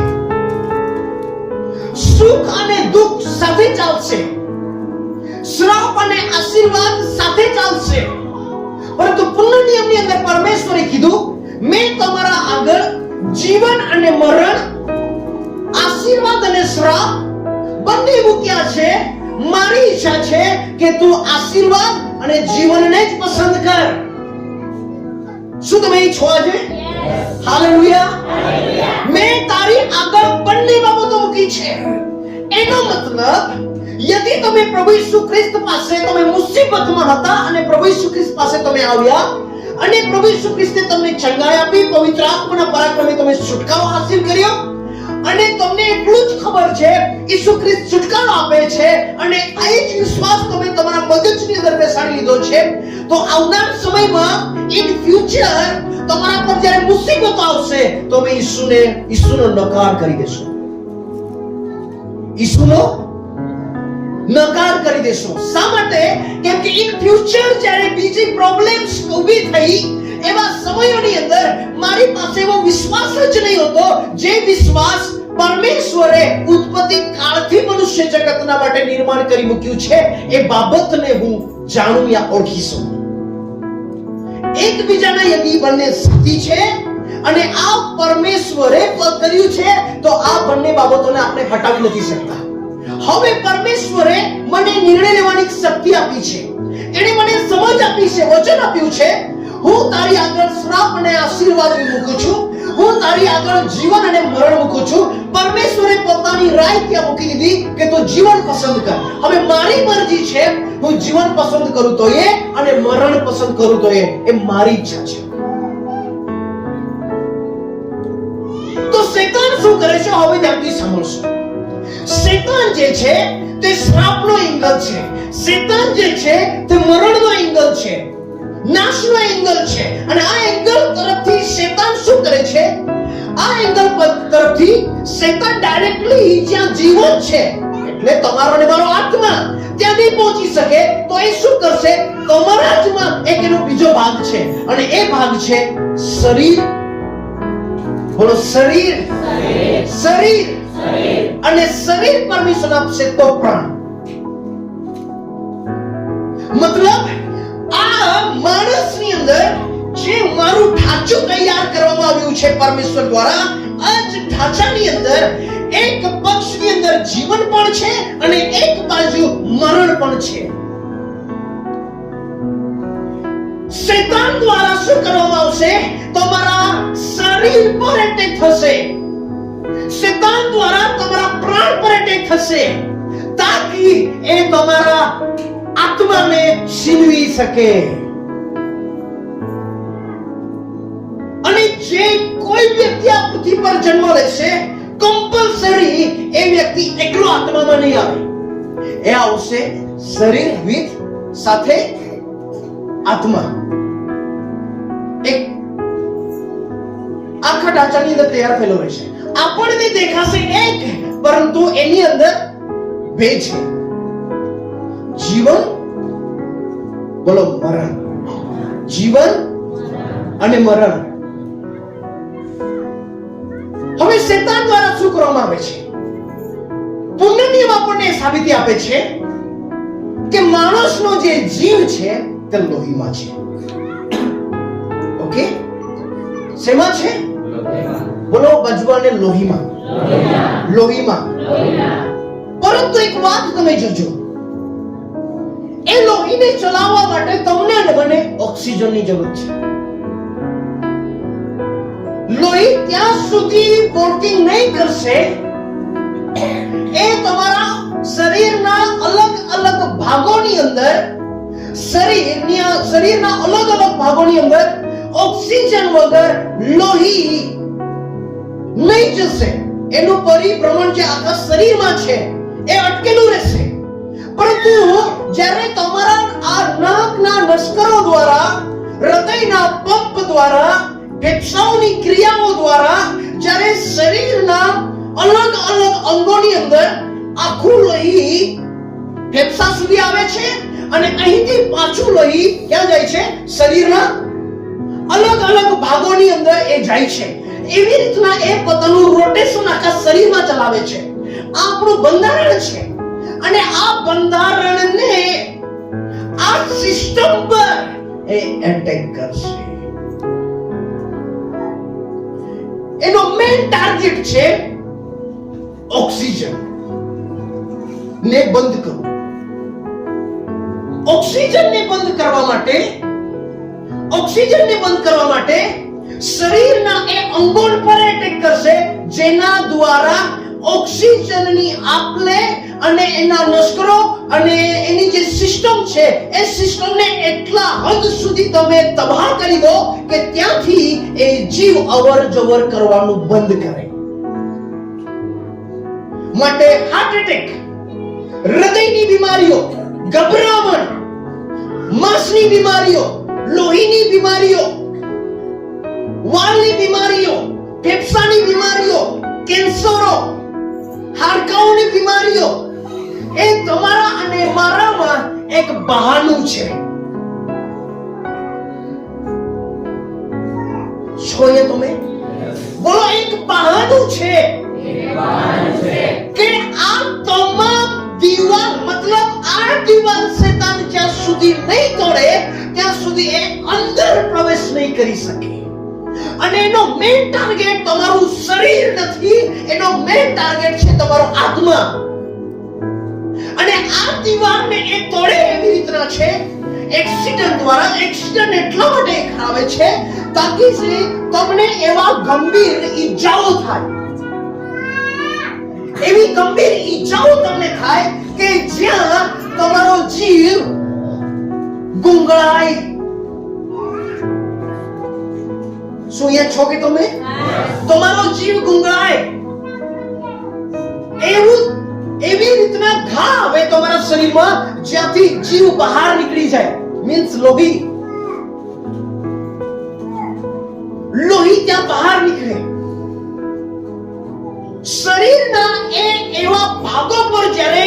સુખ અને દુઃખ સાથે ચાલશે, શ્રાપ અને આશીર્વાદ સાથે ચાલશે. પરંતુ પુનઃ નિયમની અંદર પરમેશ્વરે કીધું, મેં તમારા આગળ જીવન અને મરણ, આશીર્વાદ અને શ્રાપ બંને મૂક્યા છે. મારી ઈચ્છા છે કે તું આશીર્વાદ અને જીવનને જ પસંદ કર. શું તમે ઈચ્છો આજે? હાલેલુયા. મેં તારી આગળ બંને બાબતો મૂકી છે. એનો મતલબ યદિ તમે પ્રભુ ઈસુ ખ્રિસ્ત પાસે, તમે મુસીબતમાં હતા અને પ્રભુ ઈસુ ખ્રિસ્ત પાસે તમે આવ્યા અને પ્રભુ ઈસુ ખ્રિસ્તે તમને ચંગાઈ આપી, પવિત્ર આત્માના પરાક્રમે તમે છુટકારો હાસિલ કર્યો અને તમને એટલું જ ખબર છે ઈસુ ખ્રિસ્ત છુટકારો આપે છે અને આ જ વિશ્વાસ તમે તમારા મગજની અંદર બેસાડી લીધો છે, તો આવનાર સમયમાં ઇન ફ્યુચર તમારા પર જ્યારે મુસીબત આવશે તો તમે ઈસુનો નકાર કરી દેશો, ઈસુનો નકાર કરી દેશો. શા માટે? કેમ કે ઇન ફ્યુચર જ્યારે બીજી પ્રોબ્લેમ્સ ઊભી થઈ એવા સમયોની અંદર મારી પાસે એવો વિશ્વાસ જ નહીં હતો જે વિશ્વાસ પરમેશ્વરે ઉત્પત્તિ કાળથી મનુષ્ય જગતના માટે નિર્માણ કરી મૂક્યું છે. એ બાબતને હું જાણું યા ઓળખી શકું. એકબીજાના યદિ બંને સાથી છે અને આ પરમેશ્વરે કર્યું છે તો આ બંને બાબતોને આપણે હટાવી નથી શકતા. હવે પરમેશ્વરે મને નિર્ણય લેવાની શક્તિ આપી છે, એણે મને સમજ આપી છે, વચન આપ્યું છે, હું તારી આગળ શ્રાપ અને આશીર્વાદ મૂકું છું, હું તારી આગળ જીવન અને મરણ મૂકું છું. પરમેશ્વરે પોતાની રાય ત્યાં મૂકી દીધી કે તું જીવન પસંદ કર. હવે મારી મરજી છે, હું જીવન પસંદ કરું તો એ અને મરણ પસંદ કરું તો એ મારી ઈચ્છા છે. તો શૈતાન શું કરે છે? હવે ધ્યાનથી સાંભળશો. શૈતાન જે છે તે શ્રાપનો એંગલ છે, શૈતાન જે છે તે મરણનો એંગલ છે, નાશનો એંગલ છે. અને આ એંગલ તરફથી શૈતાન શું કરે છે? આ એંગલ તરફથી શૈતાન ડાયરેક્ટલી જ્યાં જીવન છે એટલે તમારો અને મારો આત્મા ત્યાં નહીં પહોંચી શકે તો એ શું કરશે? તમારા આત્મા એક એનો બીજો ભાગ છે અને એ ભાગ છે શરીર. બોલો, શરીર. શરીર અને શરીર પરમિશન આપશે તો પ્રાણ. મતલબ આ માણસની અંદર જે મારું ઢાંચું તૈયાર કરવામાં આવ્યું છે પરમેશ્વર દ્વારા, આ જ ઢાંચાની અંદર એક પક્ષની અંદર જીવન પણ છે અને એક બાજુ મરણ પણ છે. શૈતાન દ્વારા શું કરવામાં આવશે? તમારા શરીર પર એટેક થશે. શૈતાન દ્વારા તમારા પ્રાણ પર એટેક થશે, તાકી એ તમારા આત્માને છીનવી શકે. અને જે કોઈ વ્યક્તિ આ પૃથ્વી પર જન્મ લેશે, કમ્પલસરી એ વ્યક્તિ એકલો આત્મામાં નહીં આવે. એ આવશે શરીર વિથ સાથે આત્મા. એક આખા ઢાંચાની અંદર તૈયાર થયેલો રહેશે. આપણને દેખાશે એક, પરંતુ એની અંદર બે છે. જીવન, બોલો મરણ. જીવન અને મરણ. હવે શૈતાન દ્વારા શું કરવામાં આવે છે? પુણ્ય નિયમ આપણને સાબિતી આપે છે કે માણસનો જે જીવ છે તે લોહીમાં છે. ઓકે, શેમાં છે? બોલો બજવાને લોહીમાં. લોહીમાં. પરંતુ એક વાત તમે જોજો, એ લોહીને ચલાવવા માટે તમને અને મને ઓક્સિજનની જરૂર છે. લોહી ત્યાં સુધી વર્કિંગ નહીં કરશે, એ તમારા શરીરના અલગ અલગ ભાગોની અંદર, શરીરના અલગ અલગ ભાગોની અંદર ઓક્સિજન વગર લોહી નહીં જશે. એનું પરિભ્રમણ જે આખા શરીરમાં છે એ અટકેલું રહેશે. પરંતુ જ્યારે તમારા આ નાકના નસકરો દ્વારા, હૃદયના પંપ દ્વારા, ફેફસાઓની ક્રિયાઓ દ્વારા જ્યારે શરીરના અલગ અલગ અંગોની અંદર આખું લોહી ફેફસા સુધી આવે છે અને અહીંથી પાછું લોહી ક્યાં જાય છે? શરીરના અલગ અલગ ભાગોની અંદર એ જાય છે. એવી રીતના એ પોતાનું રોટેશન આખા શરીરમાં ચલાવે છે. આ આપણું બંધારણ છે. અને આ બંધારણને, આ સિસ્ટમ પર એ એટેક કરશે. એનો મેઇન ટાર્ગેટ છે ઓક્સિજન ને બંધ કરવું. ઓક્સિજનને બંધ કરવા માટે શરીરના એ અંગો પર એટેક કરશે, જેના દ્વારા ઓક્સિજનની આપલે અને એના નસકરો અને એની જે સિસ્ટમ છે એ સિસ્ટમને એટલા હદ સુધી તમે તબાહ કરી દો કે ત્યાંથી એ જીવ અવર જવર કરવાનું બંધ કરે. માટે હાર્ટ એટેક, હૃદયની બીમારીઓ, ગભરામણ, માંસની બીમારીઓ, લોહીની બીમારીઓ, વાળની બીમારીઓ, ફેફસાની બીમારીઓ, કેન્સરો, હાડકાઓની બીમારીઓ એ તમારા અને મારામાં એક બહાનું છે. છો એ તમે બોલો, એક બહાનું છે કે આ તમામ દીવાલ, મતલબ આ દીવાલ શૈતાન જ્યાં સુધી નહીં તોડે ત્યાં સુધી એ અંદર પ્રવેશ નહીં કરી શકે. અને એનો મેઇન ટાર્ગેટ તમારું શરીર નથી, એનો મેઇન ટાર્ગેટ છે તમારો આત્મા. અને આ દીવાલને એ તોડે એવી રીતના છે એક્સિડન્ટ દ્વારા. એક્સિડન્ટ એટલા માટે કરાવે છે તાકી તમને એવા ગંભીર ઈજાઓ થાય, એવી ગંભીર ઈજાઓ તમને થાય કે જ્યાં તમારો જીવ ગુંગળાય. શું અહીંયા છો કે તમે? તમારો જીવ ગુંગળાય. એવી રીતના ઘા આવે તમારા શરીરમાં જ્યાંથી જીવ બહાર નીકળી જાય. મીન્સ લોહી ત્યાં બહાર નીકળે. શરીરના એવા ભાગો પર જ્યારે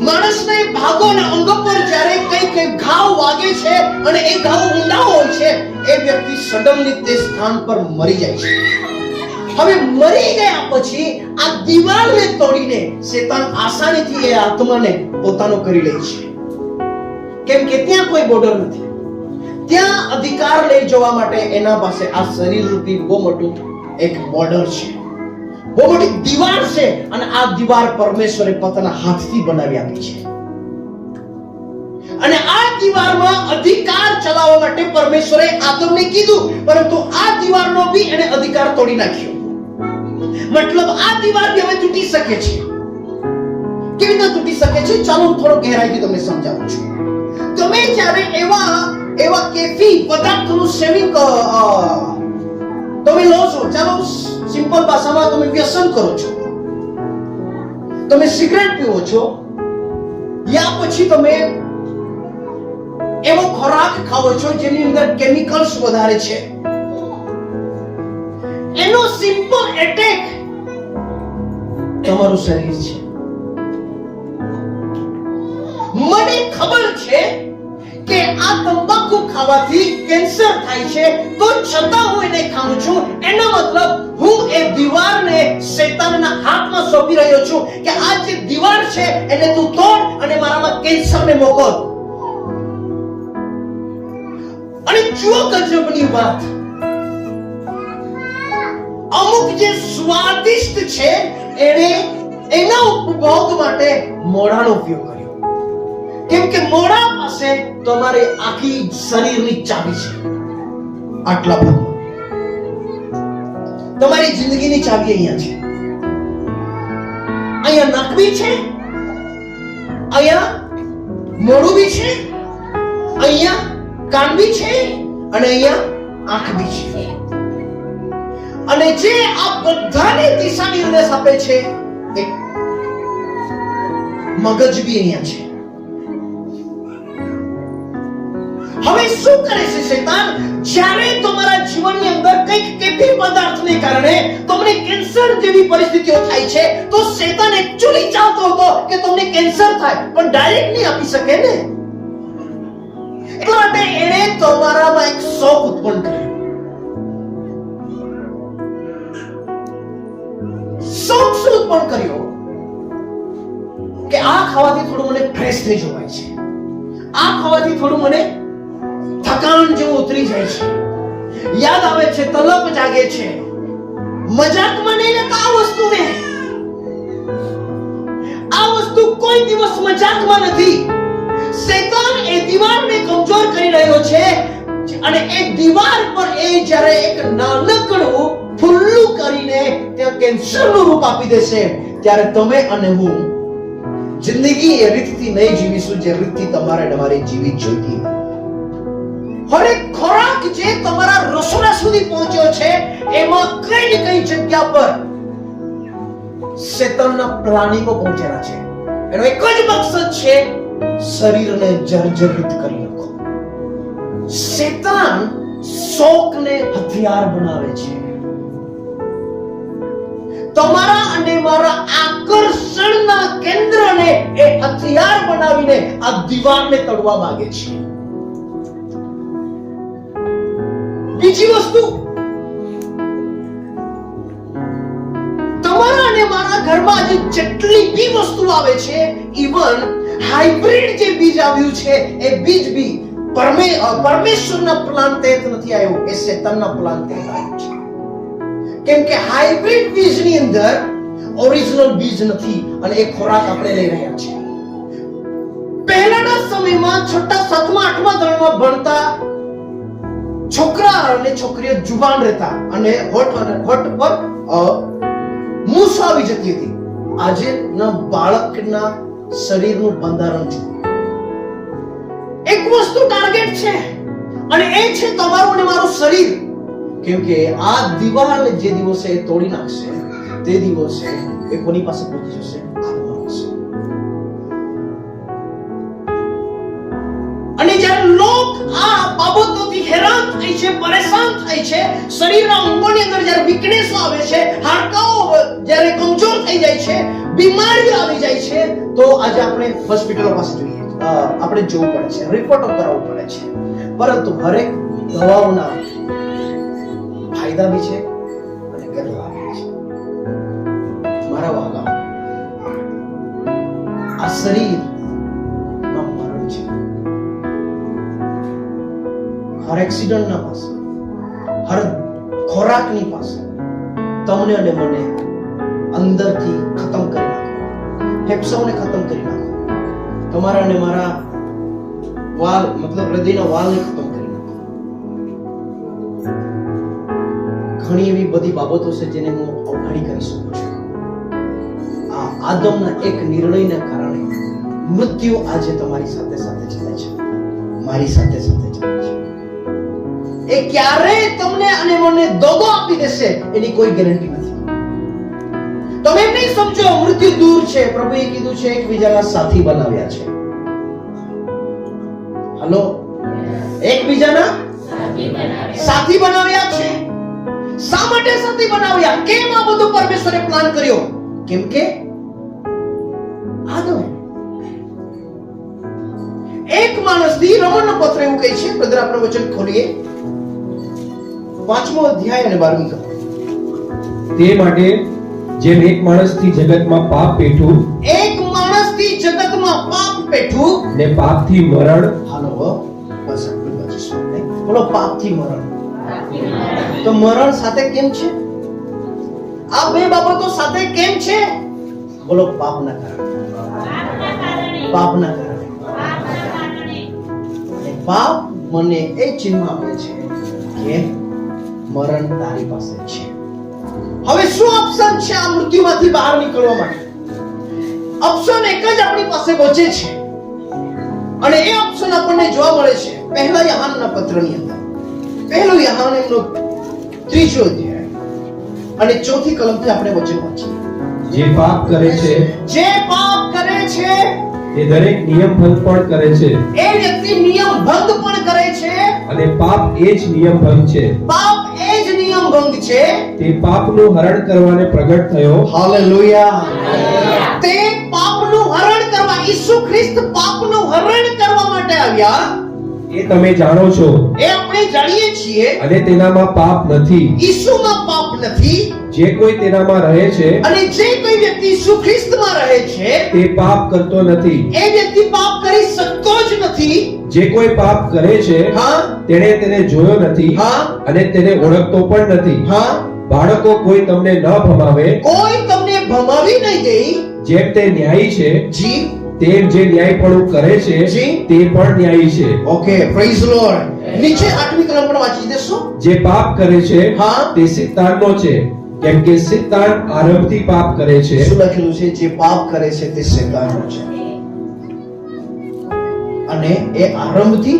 માણસને ભાગોના અંગો પર જ્યારે કઈ ઘાવ વાગે છે અને એ ઘાવ ઊંડા હોય છે, એ વ્યક્તિ સડનલી તે સ્થાન પર મરી જાય છે. હવે મરી ગયા પછી આ દીવાલને તોડીને શૈતાન આસાનીથી એ આત્માને પોતાનો કરી લે છે. કેમ કે ત્યાં કોઈ બોર્ડર નથી. ત્યાં અધિકાર લઈ જવા માટે એના પાસે આ શરીર રૂપી બહુ મોટું એક બોર્ડર છે, બહુ મોટી દીવાલ છે. અને આ દીવાલ પરમેશ્વરે પોતાના હાથથી બનાવી આપી છે. અને આ દીવારમાં અધિકાર ચલાવવા માટે પરમેશ્વરે આદમને કીધું, પરંતુ આ દીવારનો બી એને અધિકાર તોડી નાખ્યો. મતલબ આ દીવાર બી હવે તૂટી શકે છે. કેવી રીતે તૂટી શકે છે? ચાલો હું થોડો ગહેરાઈથી તમને સમજાવું છું. તમે જ્યારે એવા કેફી પદાર્થોનું સેવન તમે લો છો, ચાલો સિમ્પલ ભાષામાં તમે વ્યસન કરો છો, તમે સિગરેટ પીવો છો, યા પછી તમે એવો ખોરાક ખાઓ છો જેની અંદર કેમિકલ્સ વધારે છે, એનો સિમ્પલ એટેક તમારું શરીર છે. મને ખબર છે કે આ તંબાકુ ખાવાથી કેન્સર થાય છે, તો છતાં હું એને ખાઉં છું. એનો મતલબ હું એ દીવારને શૈતાનના હાથમાં સોંપી રહ્યો છું કે આ જે દીવાર છે એને તું તોડ અને મારામાં કેન્સરને મોકલ. અને જુઓ ગજબની વાત, અમુક જે સ્વાદિષ્ટ છે એને એના ઉપભોગ માટે મોઢાનો ઉપયોગ કર્યો, કેમ કે મોઢા પાસે તમારે આખી શરીરની ચાવી છે. આટલા ભાગમાં તમારી જિંદગીની ચાવી અહીંયા છે. અહીંયા નાક બી છે, અહીંયા મોઢું બી છે, અહીંયા કાન બી છે અને અહીંયા આંખ બી છે. અને જે આ બધાને દિશા નિર્દેશ આપે છે એ મગજ બી અહીંયા છે. હવે શું કરે છે શૈતાન? જ્યારે તમારા જીવનની અંદર કંઈક કેફી પદાર્થને કારણે તમને કેન્સર જેવી પરિસ્થિતિઓ થાય છે, તો શૈતાન એક્ચ્યુઅલી ચાહતો હતો કે તમને કેન્સર થાય, પણ ડાયરેક્ટ નહીં આપી શકે ને. એટલા માટે એણે તમારામાં એક શોખ ઉત્પન્ન કર્યો. શોખ શું ઉત્પન્ન કર્યો? કે આ ખાવાથી થોડું મને ફ્રેશ થઈ જવાય છે, આ ખાવાથી થોડું મને થકાન જેવું ઉતરી જાય છે, યાદ આવે છે, તલપ જાગે છે. મજાકમાં નહીં લેતા આ વસ્તુને. આ વસ્તુ કોઈ દિવસ મજાકમાં નથી. શૈતાન એ દીવારને કમજોર કરી રહ્યો છે અને એ દીવાર પર એ જ્યારે એક નાનકડું ફુલ્લું કરીને ત્યાં કેન્સરનું રૂપ આપી દેશે, ત્યારે તમે અને હું જિંદગી એ રીતથી નહીં જીવીશું જે રીતથી તમારે તમારી જીવી જોઈતી. હવે ખોરાક જે તમારા રસોડા સુધી પહોંચ્યો છે એમાં કઈ ને કઈ જગ્યા પર શૈતાનના પ્લાનિંગો પહોંચેલા છે. એનો એક જ મકસદ છે, શરીરને જર્જરિત કરી નાખો. શૈતાન શોકને હથિયાર બનાવે છે. તમારા અને મારા આકર્ષણના કેન્દ્રને એ હથિયાર બનાવીને આ દીવારને તોડવા માંગે છે. બીજી વસ્તુ, તમારા અને મારા ઘરમાં જે જેટલી બી વસ્તુ આવે છે, ઇવન હાઇબ્રિડ જે બીજ આવ્યું છે, એ બીજ બી પરમેશ્વરના પ્લાન તહેત નથી આવ્યું, એ શૈતાનના પ્લાન તહેત આવ્યું છે. કેમ કે હાઇબ્રિડ બીજની અંદર ઓરિજિનલ બીજ નથી અને એ ખોરાક આપણે લઈ રહ્યા છીએ. પહેલાના સમયમાં છઠ્ઠા, સાતમા, આઠમા ધોરણમાં ભણતા છોકરા અને છોકરીઓ જુબાન રહેતા અને હોઠ પર મૂછ આવી જતી હતી. આજે ના બાળકના શરીરનું બંધારણ જુઓ. એક વસ્તુ ટાર્ગેટ છે અને એ છે તમારું અને મારું શરીર. કેમ કે આ દિવાલ જે દિવસે તોડી નાખશે તે દિવસે એ કોની પાસે પહોંચી જશે? આત્મા પાસે. અને જ્યારે લોક આ બાબતોથી હેરાન થાય છે, પરેશાન થાય છે, શરીરના અંગોની અંદર જ્યારે વીકનેસ આવે છે, હાડકાઓ જ્યારે કમજોર થઈ જાય છે, બીમારીઓ આવી જાય છે, તો આજે આપણે હોસ્પિટલો પાસે જોઈએ, આપણે જોવું પડે છે, રિપોર્ટો કરાવવું પડે છે. પરંતુ હરેક દવાઓના ફાયદા બી છે અને ગેરલાભ બી છે. મારા વાલા, આ શરીરમાં મરણ છે. હર એક્સિડન્ટના પાસે, હર ખોરાકની પાસે તમને અને મને અંદરથી ખતમ કરી નાખો, ફેફસાઓને ખતમ કરી નાખો. તમારા અને મારા વાલ મતલબ હૃદયના વાલને ખતમ કરી નાખો. ઘણી એવી બધી બાબતો છે જેને હું અવગણી કરી શકું છું. આ આદમના એક નિર્ણયના કારણે મૃત્યુ આજે તમારી સાથે સાથે ચાલે છે, મારી સાથે સાથે ચાલે છે. એ ક્યારે તમને અને મને દગો આપી દેશે એની કોઈ ગેરંટી નથી. તમે એમ નહીં સમજો મૃત્યુ દૂર છે. પ્રભુએ કીધું છે એકબીજાના સાથી બનાવ્યા છે. હલો, એકબીજાના સાથી બનાવ્યા છે. શા માટે સાથી બનાવ્યા? કેમ આ બધું પરમેશ્વરે પ્લાન કર્યો? કેમ કે આદમ એક માણસથી રોમનનો પત્ર એવું કહે છે. બ્રધર આપણે વચન ખોલીએ 5મો અધ્યાય અને 12મી કલમ. તે માટે જેમ એક માણસથી જગતમાં પાપ પેઠું એક માણસથી જગતમાં પાપ પેઠું ને પાપથી મરણ, હાલો બસ આટલું બચીશું આપણે. બોલો પાપથી મરણ. તો મરણ સાથે કેમ છે? આ બે બાબતો સાથે કેમ છે? બોલો પાપના કારણે. પાપના કારણે. અને પાપ મને એ ચિહ્ન આપે છે કે મરણ તારી પાસે છે. હવે શું ઓપ્શન છે આ મૃત્યુમાંથી બહાર નીકળવા માટે? ઓપ્શન એક જ આપણી પાસે બચે છે અને એ ઓપ્શન આપણને જોવા મળે છે પહેલા યોહાનના પત્રની અંદર. પહેલું યોહાન એમનો 3જો અધ્યાય અને 4થી કલમથી આપણે વચન વાંચીએ. જે પાપ કરે છે જે પાપ કરે છે તે દરેક નિયમ ભંગ પણ કરે છે, એ વ્યક્તિ નિયમ ભંગ પણ કરે છે. અને પાપ એ જ નિયમ ભંગ છે. પાપ એ જ નિયમ ભંગ છે. તે પાપનું હરણ કરવાને પ્રગટ થયો. હાલેલુયા. તે પાપનું હરણ કરવા, ઈસુ ખ્રિસ્ત પાપનું હરણ કરવા માટે આવ્યા એ તમે જાણો છો, એ આપણે જાણીએ છીએ. અને તેનામાં પાપ નથી. ઈસુમાં પાપ નથી. જે કોઈ તેનામાં રહે છે અને જે કોઈ વ્યક્તિ ઈસુ ખ્રિસ્તમાં રહે છે તે પાપ કરતો નથી. એ વ્યક્તિ પાપ કરી શકતો જ નથી. જે કોઈ પાપ કરે છે હા તેણે તેને જોયો નથી હા અને તેને ઓળખતો પણ નથી. હા. બાળકો કોઈ તમને ન ભમાવે, કોઈ તમને ભમાવી નહીં દે. જેમ તે ન્યાયી છે જી તેમ જે ન્યાયપણું કરે છે જી. તે પણ ન્યાયી છે. Okay, praise lord. નીચે 8મી કલમ પણ વાંચી દેશો. જે પાપ કરે છે હા. તે શૈતાનનો છે, કેમ કે શૈતાન આરંભથી પાપ કરે છે. શું લખેલું છે? જે પાપ કરે છે તે શૈતાનનો છે અને એ આરંભથી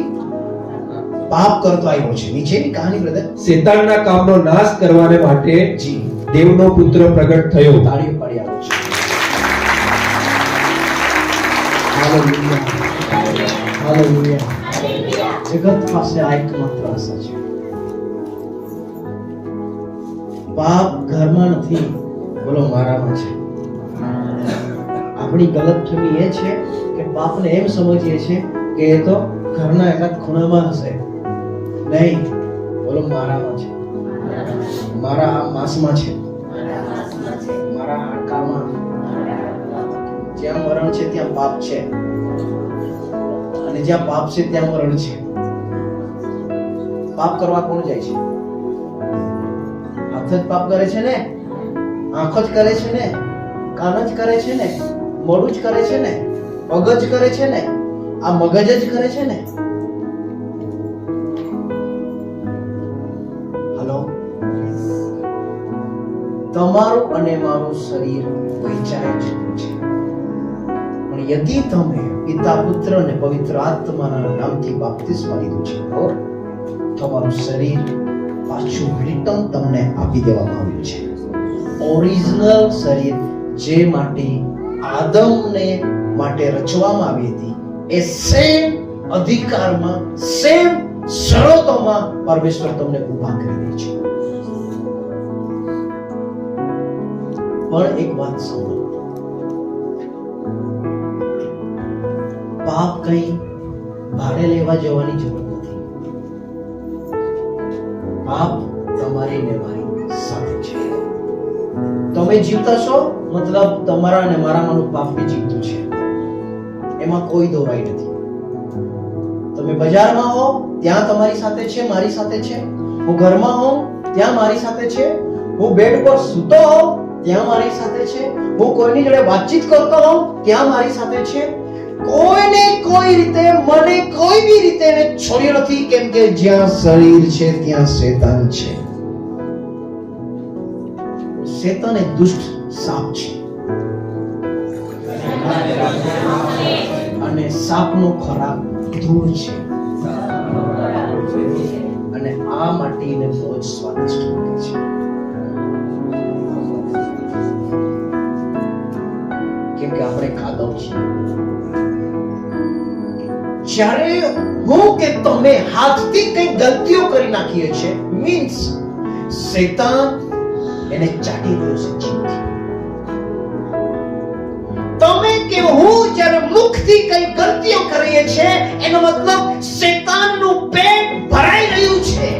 પાપ કરતો આવ્યો છે. નીચેની કહાની બ્રધર. શૈતાનના કામનો નાશ કરવાને માટે જી. દેવનો પુત્ર પ્રગટ થયો. તાળીઓ પાડી આપો છો. હાલેલુયા. હાલેલુયા. જગત પાસે આ એકમાત્ર આશા છે. પાપ ઘરમાં નથી, બોલો મારામાં છે. આપણી ગલતફહમી એ છે કે પાપને એમ સમજીએ છે કે એ તો ઘરના એકાદ ખૂણામાં હશે. નહીં, બોલો મારામાં છે, મારા આ માંસમાં છે, મારા હાડકામાં. જ્યાં મરણ છે ત્યાં પાપ છે અને જ્યાં પાપ છે ત્યાં મરણ છે. પાપ કરવા કોણ જાય છે? હાથ જ પાપ કરે છે ને, આંખ જ કરે છે ને, કાન જ કરે છે ને, મોઢું જ કરે છે ને, પગ જ કરે છે ને, આ મગજ જ કરે છે ને. હલો, તમારું અને મારું શરીર વહેંચાઈ ચૂક્યું છે, પણ યદિ તમે પિતા પુત્ર અને પવિત્ર આત્માના નામથી બાપ્તિસ્મા લીધું છે તો તમારું શરીર પાછું રિટર્ન તમને આપી દેવામાં આવ્યું છે. ઓરિજિનલ શરીર જે માટે આદમને માટે રચવામાં આવી હતી એ સેમ અધિકારમાં, સેમ શરતોમાં પરમેશ્વર તમને ઊભા કરી દે છે. પણ એક વાત સાંભળો, પાપ કઈ ભાડે લેવા જવાની જરૂર નથી. પાપ તમારી ને મારી સાથે છે. તમે જીવતા છો મતલબ તમારા અને મારામાંનું પાપ બી જીવતું છે, એમાં કોઈ દોરાઈ નથી. તમે બજારમાં હો ત્યાં તમારી સાથે છે, મારી સાથે છે. હું ઘરમાં હોઉં ત્યાં મારી સાથે છે. હું બેડ પર સૂતો હોઉં ત્યાં મારી સાથે છે. હું કોઈની જોડે વાતચીત કરતો હોઉં ત્યાં મારી સાથે છે. કોઈને કોઈ રીતે, મને કોઈ બી રીતે એને છોડ્યો નથી, કેમ કે જ્યાં શરીર છે ત્યાં શેતાન છે. શેતાન એક દુષ્ટ સાપ છે અને સાપનો ખોરાક ધૂળ છે અને આ માટીને બહુ જ સ્વાદિષ્ટ લાગે છે. કેમ કે આપણે ખાધો છે. જ્યારે હું કે તમે હાથથી કઈ ગલતીઓ કરી નાખીએ છે, મીન્સ શેતાન એને ચાટી રહ્યો છે જીભથી. તમે કે હું જ્યારે મુખથી કઈ ગલતીઓ કરીએ છે, એનો મતલબ શેતાનનું પેટ ભરાઈ રહ્યું છે.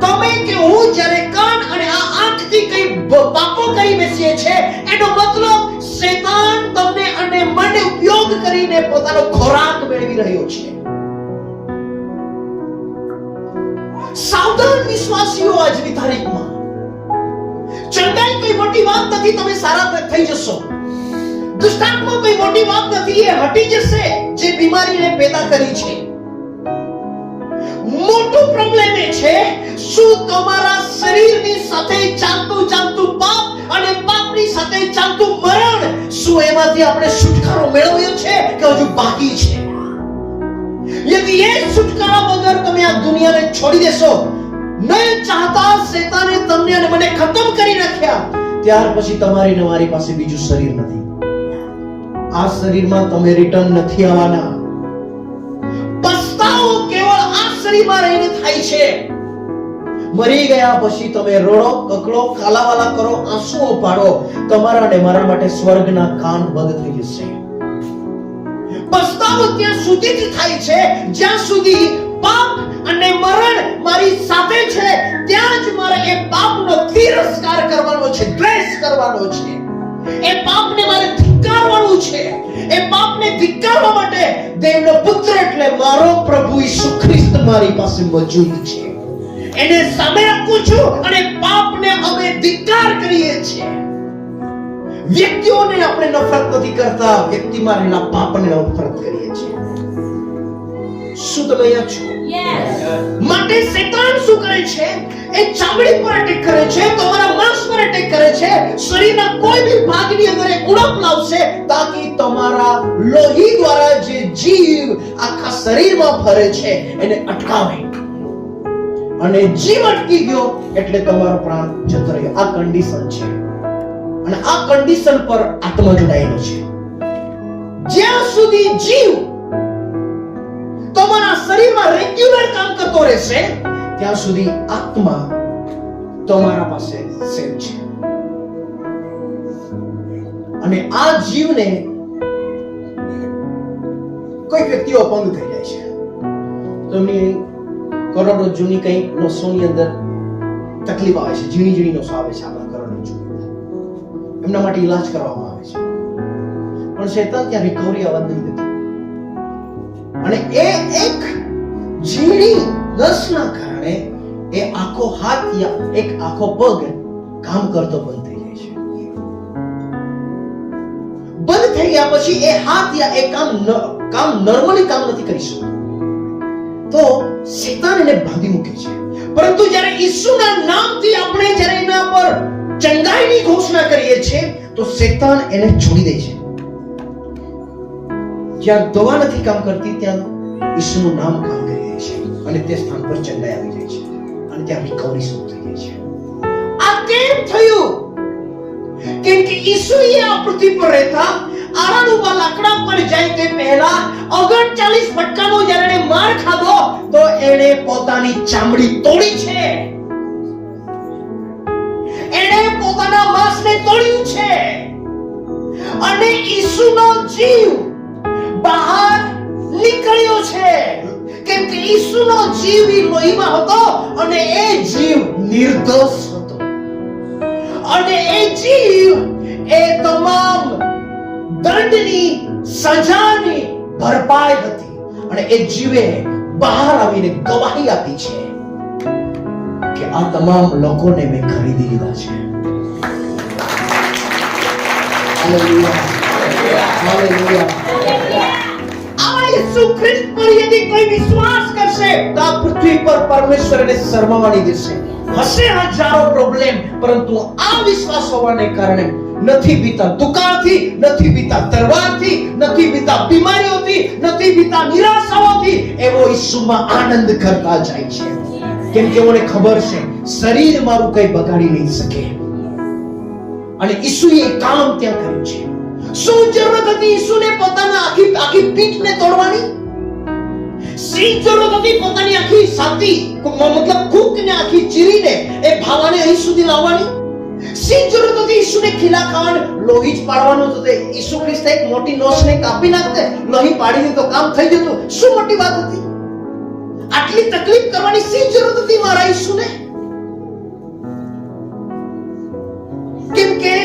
તમે કે હું જ્યારે કાન અને આ આંખથી કઈ પાપો કરી બેસીએ છે, એનો મતલબ શેતાન તમને અને મને ઉપયોગ કરીને પોતાનો ખોરાક મેળવી રહ્યો છે. સાવધાન વિશ્વાસીઓ, આજની તારીખમાં ચંગાઈ કોઈ મોટી વાત નથી, તમે સારા થઈ જશો. દુષ્ટાત્મા કોઈ મોટી વાત નથી, એ હટી જશે જે બીમારીને પેદા કરી છે. મોટો પ્રોબ્લેમ એ છે, શું તમારા શરીરની સાથે ચાલતું પાપ અને પાપની સાથે ચાલતું મરણ, શું એમાંથી આપણે છુટકારો મેળવ્યો છે કે હજુ બાકી છે? યદિ એ છુટકારા વગર તમે આ દુનિયાને છોડી દેશો, નહીં ચાહતા શેતાને તમને અને મને ખતમ કરી નાખ્યા, ત્યાર પછી તમારી ને મારી પાસે બીજું શરીર નથી. આ શરીરમાં તમે રિટર્ન નથી આવવાના. પસ્તાવો કેવળ આ શરીરમાં રહીને થાય છે. મરી ગયા પછી તમે રોડો, કકડો, કાલાવાલા કરો, આંસુઓ પાડો, તમારા અને મારા માટે સ્વર્ગના કાન બંધ થઈ જશે. પસ્તાવો ત્યાં સુધી જ થાય છે જ્યાં સુધી પાપ અને મરણ મારી સાથે છે, ત્યાં જ મારે એ પાપનો તિરસ્કાર કરવાનો છે, દ્વેષ કરવાનો છે. એ પાપને મારે ધિક્કારવાનું છે. એ પાપને ધિક્કારવા માટે દેવનો પુત્ર એટલે મારો પ્રભુ ઈસુ ખ્રિસ્ત મારી પાસે મોજૂદ છે. એને સામે રાખું છું અને પાપને અમે ધિક્કાર કરીએ છીએ. વ્યક્તિઓને આપણે નફરત નથી કરતા, વ્યક્તિમાં રહેલા પાપને નફરત કરીએ છીએ. શું તમે અહીંયા છો? માટે શેતાન શું કરે છે? એ ચામડી પર અટેક કરે છે, તમારા માંસ પર અટેક કરે છે, શરીરના કોઈ બી ભાગની અંદર એ ઉણપ લાવશે તાકી તમારા લોહી દ્વારા જે જીવ આખા શરીરમાં ફરે છે એને અટકાવે. અને જીવ અટકી ગયો એટલે તમારો પ્રાણ જતો રહ્યો. આ કન્ડિશન છે અને આ કન્ડિશન પર આત્મા જોડાયેલો છે. જ્યાં સુધી જીવ તમારા શરીરમાં રેગ્યુલર કામ કરતો રહેશે, ત્યાં સુધી આત્મા તમારા પાસે સેફ છે. અને આ જીવને કોઈ વ્યક્તિઓ અપંગ થઈ જાય છે, તો એમની કરોડરજ્જુની કઈ નસોની અંદર તકલીફ આવે છે, ઝીણી ઝીણી નસો આવે છે આપણા કરોડરજ્જુ, એમના માટે ઈલાજ કરવામાં આવે છે, પણ શેતાન ત્યાં રિકવરી આવવા નહીં દેતો. અને એ એક ઝીણી નસના કારણે એ આખો હાથ યા એક આખો પગ કામ કરતો બંધ થઈ જાય છે. બંધ થઈ ગયા પછી એ હાથ યા એ કામ નોર્મલી કામ નથી કરી શકતો, તો શેતાન એને બાંધી મૂકે છે. પરંતુ જ્યારે ઈસુના નામથી આપણે જ્યારે એના પર ચંગાઈની ઘોષણા કરીએ છીએ, તો શેતાન એને છોડી દે છે. જ્યાં દવા નથી કામ કરતી, ત્યાં ઈસુનું નામ કામ કરી દે છે અને તે સ્થાન પર ચંગાઈ આવી જાય છે અને ત્યાં રિકવરી શરૂ થઈ જાય છે. આ કેમ થયું? કેમ કે ઈસુએ આ પૃથ્વી પર રહેતા આરાનુબા લાકડા પર જાય તે પહેલા 39 ફટકાનો જ્યારે એને માર ખાધો, તો એણે પોતાની ચામડી તોડી છે, એણે પોતાના માંસને તોડ્યું છે. અને ઈસુનો જીવ બહાર નીકળ્યો છે, કેમ કે ઈસુનો જીવ લોહીમાં હતો અને એ જીવ નિર્દોષ હતો. અને એ જીવ એ તમામ દંડની સજાની ભરપાઈ હતી અને એ જીવે બહાર આવીને ગવાહી આપી છે કે આ તમામ લોકોને મેં ખરીદી લીધા છે. હાલેલુયા. હાલેલુયા. આ ઈસુ ખ્રિસ્ત પર યદि કોઈ વિશ્વાસ કરશે તો આ પૃથ્વી પર પરમેશ્વરને શરમાવવાની દેશે. હશે હજારો પ્રોબ્લેમ, પરંતુ આ વિશ્વાસ હોવાને કારણે નથી બીતા દુકાળથી, નથી બીતા તરવારથી, નથી બીતા બીમારીઓથી, નથી બીતા નિરાશાઓથી. એવો ઈસુમાં આનંદ કરતા જાય છે, કેમ કે મને ખબર છે શરીર મારું કઈ બગાડી નહીં શકે. અને ઈસુએ કામ ત્યાં કર્યું છે. શું જરૂરત હતી ઈસુને પોતાના આખી પીઠને તોડવાની? શી જરૂરત હતી પોતાની આખી છાતી મતલબ કૂકને આખી ચીરીને એ ભાવાને અહીં સુધી લાવવાની? શી જરૂરત હતી ઈસુને ખીલા ખાવાનું? લોહી જ પાડવાનું હતું. ઈસુ ખ્રિસ્ત એક મોટી નોસને કાપી નાખતે, લોહી પાડી દે તો કામ થઈ જતું. શું મોટી વાત હતી? આટલી તકલીફ કરવાની શી જરૂરત હતી મારા ઈસુને? કેમ કે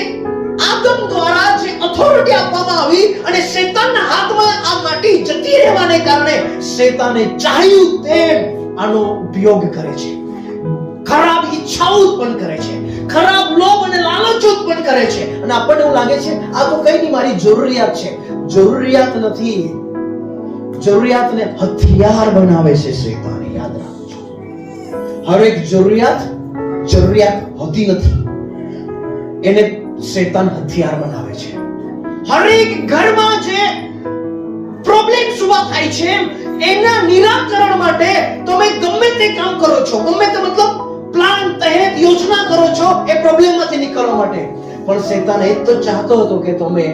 આદમ દ્વારા જે ઓથોરિટી આપવામાં આવી અને શેતાનના હાથમાં આ માટી જતી રહેવાને કારણે શેતાને ચાહ્યું તેમ આનો ઉપયોગ કરે છે. ખરાબ ઈચ્છાઓ ઉત્પન્ન કરે છે, ખરાબ લોભ અને લાલચ ઉત્પન્ન કરે છે. અને આપણને એવું લાગે છે આ તો કઈ નહીં, મારી જરૂરિયાત છે. જરૂરિયાત નથી, જરૂરિયાતને હથિયાર બનાવે છે શેતાન. યાદ રાખજો, હરેક જરૂરિયાત હોતી નથી, એને શેતાન હથિયાર બનાવે છે. હરેક ઘરમાં જે પ્રોબ્લેમ્સ ઉભા થાય છે એના નિરાકરણ માટે તમે ગમે તે કામ કરો છો, ગમે તે મતલબ પ્લાન તહેત યોજના કરો છો એ પ્રોબ્લેમમાંથી નીકળવા માટે. પણ શેતાન એ તો ચાહતો હતો કે તમે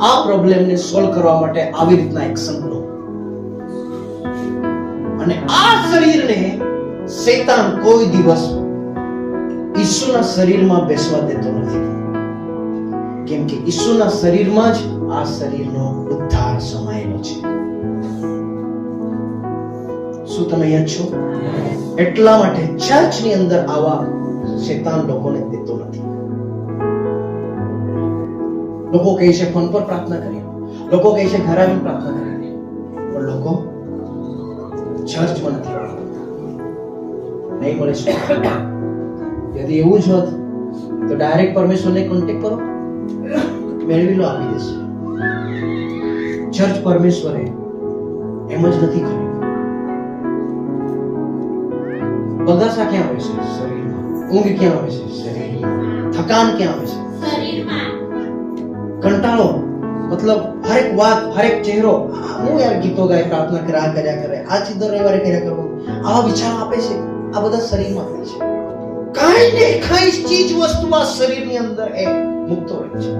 આ પ્રોબ્લેમને સોલ્વ કરવા માટે આવી રીતના એક્શન લો. અને આ શરીરને શેતાન કોઈ દિવસ ઈસુના શરીરમાં બેસવા દેતો નથી, કેમ કે ઈસુના શરીરમાં જ આ શરીરનો ઉદ્ધાર સમાયેલો છે. શું તમે અહીંયા છો? એટલા માટે ચર્ચની અંદર આવા શેતાન લોકોને દેતો નથી. લોકો કહે છે ફોન પર પ્રાર્થના કરીએ, લોકો કહે છે ઘરે આવીને પ્રાર્થના કરીએ, પણ લોકો ચર્ચમાં નથી આવતા. નહીં મળે છે. યદિ એવું જ હોત તો ડાયરેક્ટ પરમેશ્વરને કોન્ટેક્ટ કરો, મેળવી લો, આપી દેશે. ચર્ચ પરમેશ્વરે એમ જ નથી કર્યું. બગાસા ક્યાં આવે છે? શરીરમાં. ઊંઘ ક્યાં આવે છે? શરીરમાં. થકાન ક્યાં આવે છે? શરીરમાં. કંટાળો મતલબ હરેક વાત, હરેક ચહેરો, હું યાર ગીતો ગાય, પ્રાર્થના કરે, આ કર્યા કરે, આ સીધો રવિવારે કર્યા કરવું, આવા વિચાર આપે છે. આ બધા શરીરમાં આવે છે. કઈ ને કઈ ચીજ વસ્તુમાં શરીરની અંદર એ મુક્ત હોય છે.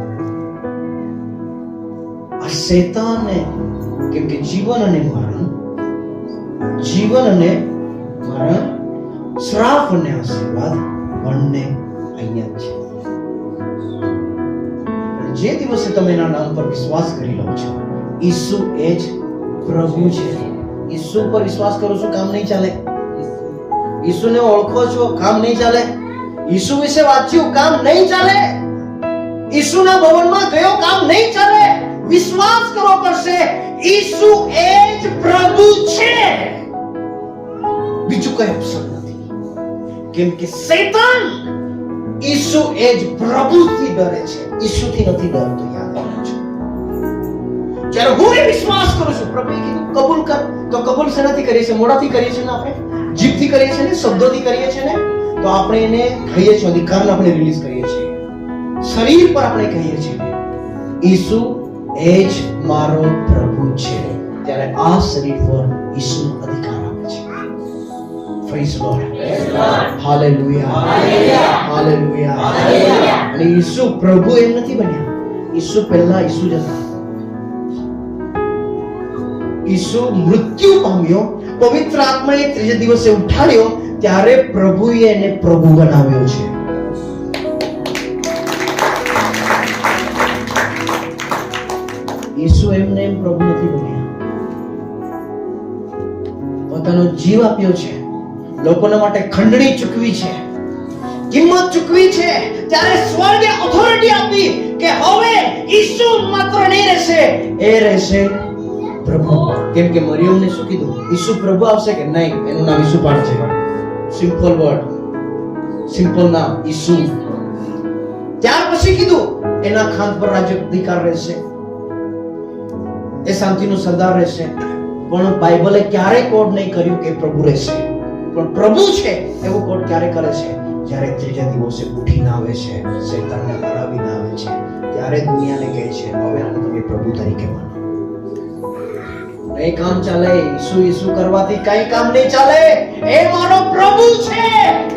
આ શેતાને, કેમ કે જીવન અને મરણ, શ્રાપ અને આશીર્વાદ બંને અહીંયા છે. પણ જે દિવસે તમે એના નામ પર વિશ્વાસ કરી લો છો, ઈસુ એ જ પ્રભુ છે. ઈસુ પર વિશ્વાસ કરો છો, કામ નહીં ચાલે. ઈસુને ઓળખો છો, કામ નહીં ચાલે. ઈસુ વિશે વાંચ્યું, કામ નહીં ચાલે. ઈસુના ભવનમાં ગયો, કામ નહીં ચાલે. વિશ્વાસ કરવો પડશે, ઈસુ એ જ પ્રભુ છે, બીજું કઈ ઓપ્શન નથી. કેમ કે શેતાન ઈસુ એ જ પ્રભુથી ડરે છે, ઈસુથી નથી ડરતો. યાદ રાખજો. જ્યારે હું એ વિશ્વાસ કરું છું, પ્રભુએ કીધું કબૂલ કર, તો કબૂલ શેનાથી કરીએ છીએ? મોઢાથી કરીએ છીએ ને, આપણે જીભથી કરીએ છીએ ને, શબ્દોથી કરીએ છીએ ને, તો આપણે એને કહીએ છીએ, અધિકારને આપણે રિલીઝ કરીએ છીએ. શરીર પર આપણે કહીએ છીએ ઈસુ એ જ મારો પ્રભુ છે, ત્યારે આ શરીર પર ઈસુ અધિકાર આપે છે. Praise lord, hallelujah, hallelujah. અને ઈસુ પ્રભુ એમ નથી બન્યા. ઈસુ પહેલા ઈસુ જ હતા. ઈસુ મૃત્યુ પામ્યો, પવિત્ર આત્માએ ત્રીજે દિવસે ઉઠાડ્યો, ત્યારે પ્રભુએ એને પ્રભુ બનાવ્યો છે. ઈસુ એમને એમ પ્રભુ નથી બન્યા. પોતાનો જીવ આપ્યો છે, લોકોના માટે ખંડણી ચૂકવી છે, કિંમત ચૂકવી છે. ત્યારે સ્વર્ગે ઓથોરિટી આપી કે હવે ઈસુ માત્ર નહીં રહેશે, એ રહેશે પ્રભુ. કેમ કે મરિયમને શું કીધું? ઈસુ પ્રભુ આવશે કે નહીં? એનું નામ ઈસુ પાડશે. સિમ્પલ વર્ડ, સિમ્પલ નામ ઈસુ. ત્યાર પછી કીધું એના ખાંદ પર રાજ્ય અધિકાર રહેશે. એ શાંતિનો સરદાર રહેશે. પણ બાઇબલે ક્યારે કોડ નહીં કર્યું કે પ્રભુ રહેશે. પણ પ્રભુ છે એવું કોડ ક્યારે કરે છે? જ્યારે ત્રીજા દિવસે ઉઠીને આવે છે, શૈતાનને હરાવીને આવે છે, ત્યારે દુનિયાને કહે છે હવે આને તમે પ્રભુ તરીકે માનો. નહીં કામ ચાલે, ઈસુ કરવાથી કઈ કામ નહીં ચાલે. એ મારો પ્રભુ છે,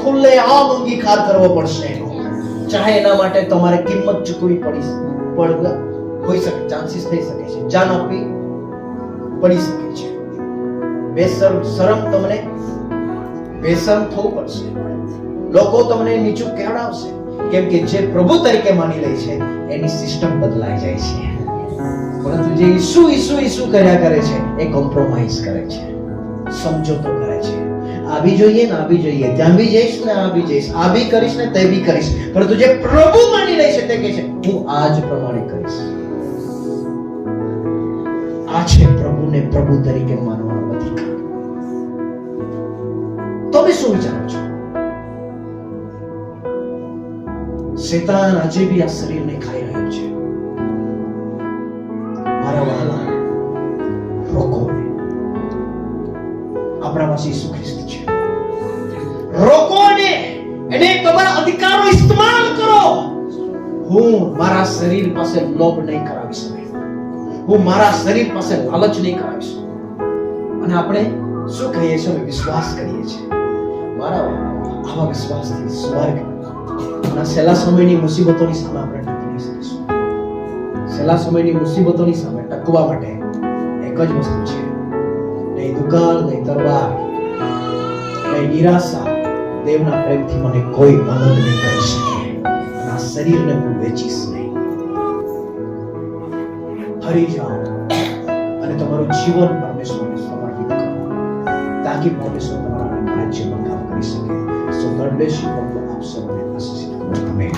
ખુલ્લે આમ અંગીકાર કરવો પડશે એનો. ચાહે એના માટે તમારે કિંમત ચૂકવવી હોઈ શકે, ચાન્સીસ થઈ શકે છે, જાન આપવી પડી શકે છે. શરમ તમને બેશરમ થવું પડશે. લોકો તમને નીચું કહેવડાવશે, કેમ કે જે પ્રભુ તરીકે માની લે છે એની સિસ્ટમ બદલાઈ જાય છે. પરંતુ જે ઈસુ કર્યા કરે છે એ કોમ્પ્રોમાઇઝ કરે છે, સમજોતો કરે છે. આ બી જોઈએ ને આ બી જોઈએ, ત્યાં બી જઈશ ને આ બી જઈશ, આ બી કરીશ ને તે બી કરીશ. પરંતુ જે પ્રભુ માની લે છે તે કહે છે હું આ જ પ્રમાણે કરીશ. આ છે પ્રભુને પ્રભુ તરીકે માનવાનો અધિકાર. તમે શું વિચારો છો? શૈતાન આજે બી આ શરીરને ખાઈ રહ્યો છે. મારા વહાલા, રોકો ને. આપણા પાસે ઈસુ ખ્રિસ્ત છે. રોકો ને, એને તમારા અધિકારનો ઇસ્તેમાલ કરો. હું મારા શરીર પાસે લોભ નહીં કરાવીશ, હું મારા શરીર પાસે લાલચ નહીં કરાવીશ. અને આપણે શું કહીએ છીએ? અમે વિશ્વાસ કરીએ છીએ. મારા આવા વિશ્વાસથી સ્વર્ગ અને છેલ્લા સમયની મુસીબતોની સામે આપણે ટકી નહીં શકીશું. છેલ્લા સમયની મુસીબતોની સામે ટકવા માટે એક જ વસ્તુ છે, નહીં દુકાળ, નહીં તલવાર, નહીં નિરાશા. દેવના પ્રેમથી મને કોઈ મદદ નહીં કરી શકે. આ શરીરને હું વેચીશ નહીં. હરી જાઓ અને તમારું જીવન પરમેશ્વરને સમર્પિત કરો, તાકી પરમેશ્વર તમારા રાજ્યમાં કામ કરી શકે. સો ગોડ બ્લેસ યુ. આપ સૌને આશીષિત કરો. આમેન.